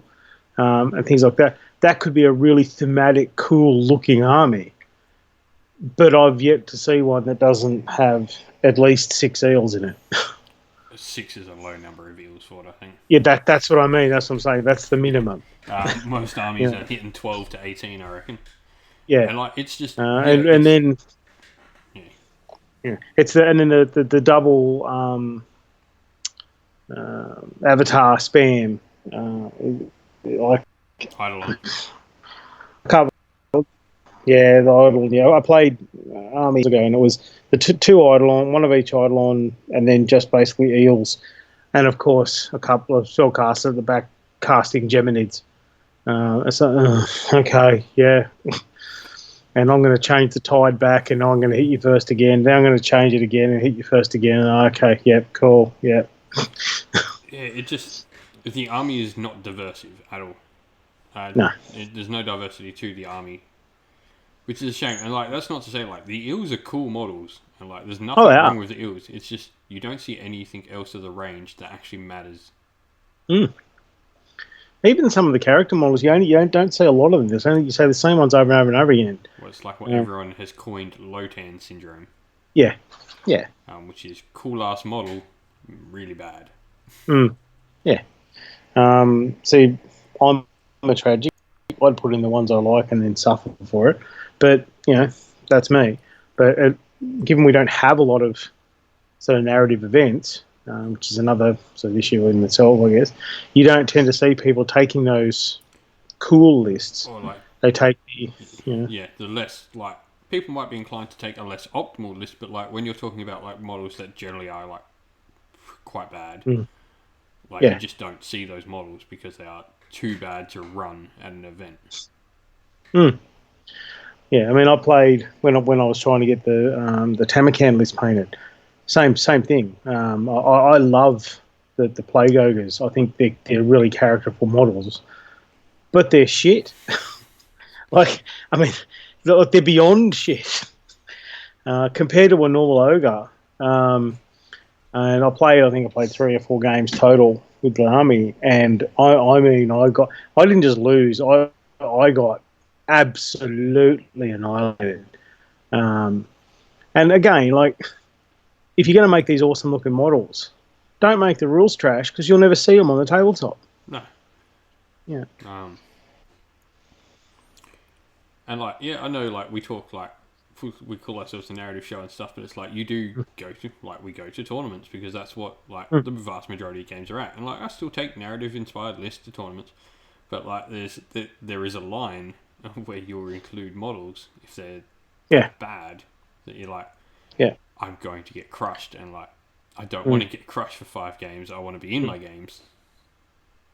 and things like that, that could be a really thematic, cool-looking army. But I've yet to see one that doesn't have at least 6 eels in it. 6 is a low number of eels for it, I think. Yeah, that's what I mean. That's what I'm saying. That's the minimum. Most armies are hitting 12 to 18, I reckon. Yeah, and it's just and then it's the double avatar spam Eidolon. Yeah, the Eidolon. Yeah, I played armies ago, and it was the two Eidolon, one of each Eidolon, and then just basically eels. and of course a couple of spellcasters at the back casting Geminids. Okay, yeah. And I'm going to change the tide back, and I'm going to hit you first again. Then I'm going to change it again and hit you first again. Okay, yep, cool, yep. The army is not diverse at all. No. There's no diversity to the army, which is a shame. And like, that's not to say like the eels are cool models, and like there's nothing wrong with the eels. It's just you don't see anything else of the range that actually matters. Even some of the character models, you don't see a lot of them. There's only you say the same ones over and over and over again. Well, it's like what everyone has coined Lotan syndrome. Yeah. Which is cool ass model, really bad. Yeah. See, I'm a tragic. I'd put in the ones I like and then suffer for it. But that's me. But given we don't have a lot of sort of narrative events, which is another sort of issue in itself, I guess, you don't tend to see people taking those cool lists. Or like they take the less like people might be inclined to take a less optimal list, but like when you're talking about like models that generally are like quite bad, you just don't see those models because they are too bad to run at an event. Yeah, I mean, I played when I was trying to get the Tamakan list painted. Same thing. I love the Plague Ogres. I think they're really characterful models, but they're shit. Like, I mean, they're beyond shit compared to a normal ogre. And I think I played 3 or 4 games total with the army, and I didn't just lose. I got absolutely annihilated. And again, like, if you're going to make these awesome looking models, don't make the rules trash because you'll never see them on the tabletop. No. Yeah. And like, I know, like we talk like we call ourselves a narrative show and stuff, but it's like you do go to tournaments because that's what like the vast majority of games are at. And like I still take narrative inspired lists to tournaments, but like there is a line where you'll include models if they're bad that you're like, I'm going to get crushed, and like I don't want to get crushed for 5 games. I want to be in my games.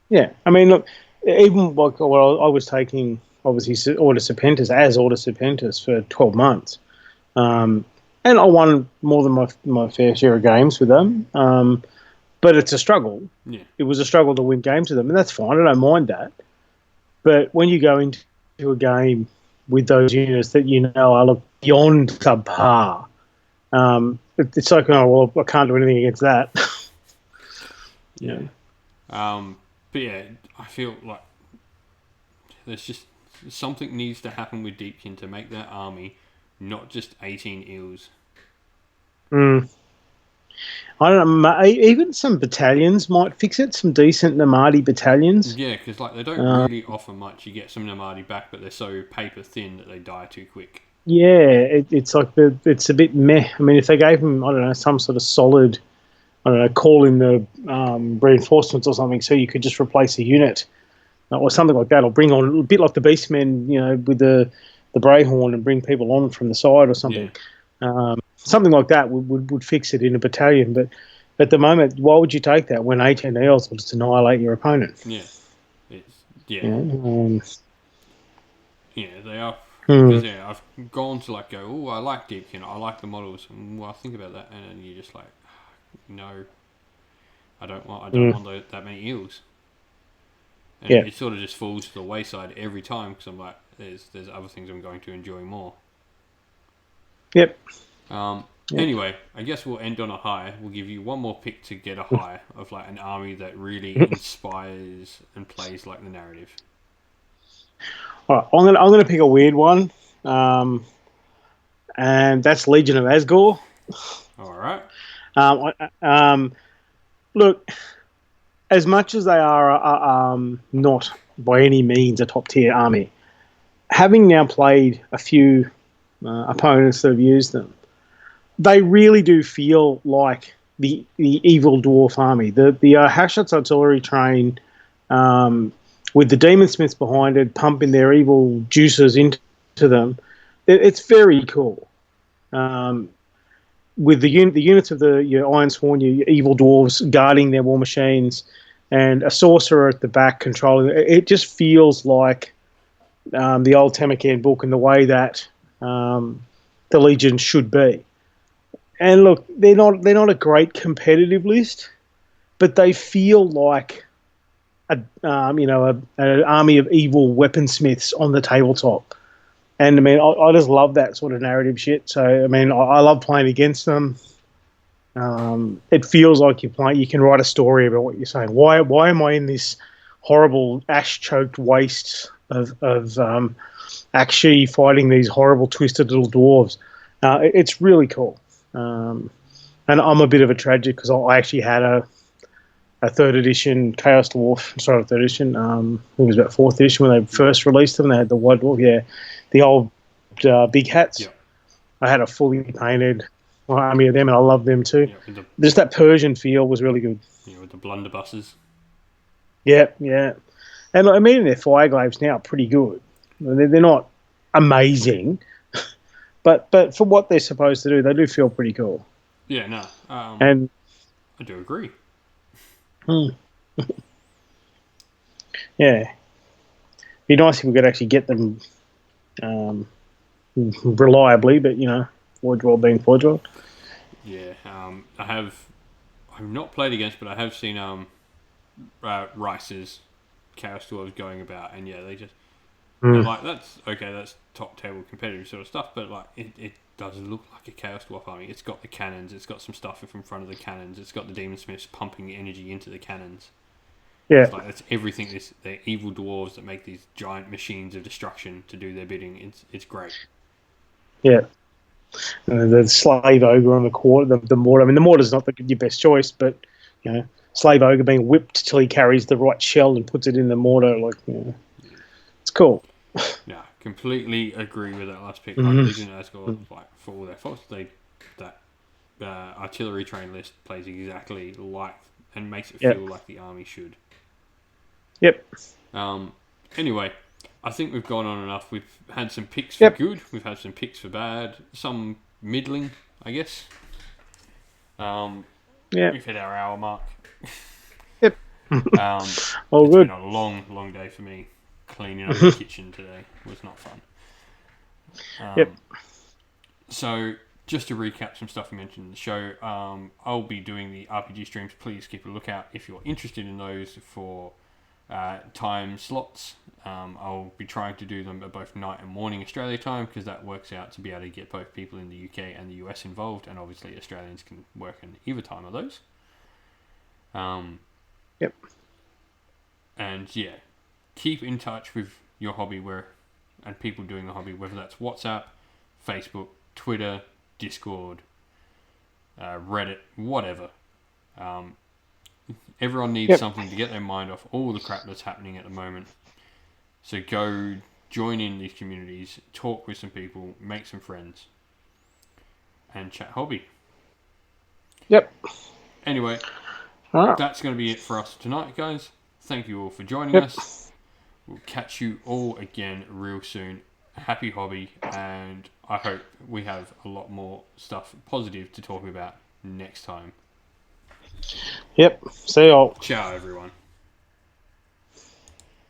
Yeah, I mean, look, even like I was taking obviously Order Serpentis for 12 months, and I won more than my fair share of games with them. But it's a struggle. Yeah, it was a struggle to win games with them, and that's fine. I don't mind that. But when you go into a game with those units that are look beyond subpar, it's like, oh well, I can't do anything against that. Yeah. But yeah, I feel like there's just something needs to happen with Deepkin to make that army not just 18 eels. I don't know. Even some battalions might fix it. Some decent Namadi battalions. Yeah, because like they don't really offer much. You get some Namadi back, but they're so paper thin that they die too quick. Yeah, it's like it's a bit meh. I mean, if they gave them, I don't know, some sort of solid, I don't know, call in the reinforcements or something, so you could just replace a unit or something like that, or bring on a bit like the Beastmen, with the Brayhorn and bring people on from the side or something. Yeah. Something like that would fix it in a battalion. But at the moment, why would you take that when 18 eels will just annihilate your opponent? Yeah, they are. Because I've gone to like go, oh, I like Deepkin, I like the models, and well, I think about that, and then you're just like, no, I don't want that many eels. And it sort of just falls to the wayside every time because I'm like, there's other things I'm going to enjoy more. Yep. Anyway, I guess we'll end on a high. We'll give you one more pick to get a high of like an army that really inspires and plays like the narrative. All right, I'm gonna pick a weird one, and that's Legion of Asgore. All right. Look, as much as they are not by any means a top tier army, having now played a few opponents that have used them, they really do feel like the evil dwarf army. The Hashat's artillery train, with the demon smiths behind it, pumping their evil juices into them. It's very cool. with the units of your Ironsworn, your evil dwarves guarding their war machines, and a sorcerer at the back controlling it, just feels like the old Tamakan book in the way that the Legion should be. And look, they're not a great competitive list, but they feel like an army of evil weaponsmiths on the tabletop. And I mean, I just love that sort of narrative shit. So I mean, I love playing against them. It feels like you can write a story about what you're saying. Why am I in this horrible ash choked waste of actually fighting these horrible twisted little dwarves? It's really cool. And I'm a bit of a tragic because I actually had a third edition Chaos Dwarf. Sorry, third edition. I think it was about fourth edition when they first released them. They had the White Dwarf, the old big hats. Yeah. I had a fully painted army of them, and I love them too. Yeah, Just that Persian feel was really good. Yeah, with the blunderbusses. Yeah. And I mean, their Fireglaves now are pretty good. They're not amazing, but for what they're supposed to do, they do feel pretty cool. Yeah, no. And I do agree. Yeah. Be nice if we could actually get them reliably, but Void Draw being Void Draw. Yeah, I've not played against, but I have seen Rice's Chaos Dwarves going about, and yeah, they just like that's okay. That's top table competitive sort of stuff, but like it does look like a Chaos Dwarf army. It's got the cannons. It's got some stuff in front of the cannons. It's got the Demon Smiths pumping energy into the cannons. Yeah, it's like that's everything. They're evil dwarves that make these giant machines of destruction to do their bidding. It's great. Yeah. The slave ogre on the quarter, the mortar. I mean, the mortar's not your best choice, but slave ogre being whipped till he carries the right shell and puts it in the mortar, it's cool. Yeah, completely agree with that last pick. Like Legion of Asgard, like for all their faults, that artillery train list plays exactly like and makes it feel like the army should. Yep. Anyway, I think we've gone on enough. We've had some picks for good. We've had some picks for bad. Some middling, I guess. We've hit our hour mark. Yep. It's good. been a long, long day for me. Cleaning up the kitchen today was not fun. So, just to recap some stuff we mentioned in the show, I'll be doing the RPG streams. Please keep a lookout if you're interested in those for time slots. I'll be trying to do them at both night and morning Australia time because that works out to be able to get both people in the UK and the US involved, and obviously Australians can work in either time of those. And yeah, keep in touch with your hobby and people doing the hobby, whether that's WhatsApp, Facebook, Twitter, Discord, Reddit, whatever. Everyone needs something to get their mind off all the crap that's happening at the moment. So go join in these communities, talk with some people, make some friends, and chat hobby. Yep. Anyway, that's going to be it for us tonight, guys. Thank you all for joining us. We'll catch you all again real soon. Happy hobby, and I hope we have a lot more stuff positive to talk about next time. Yep. See y'all. Ciao, everyone.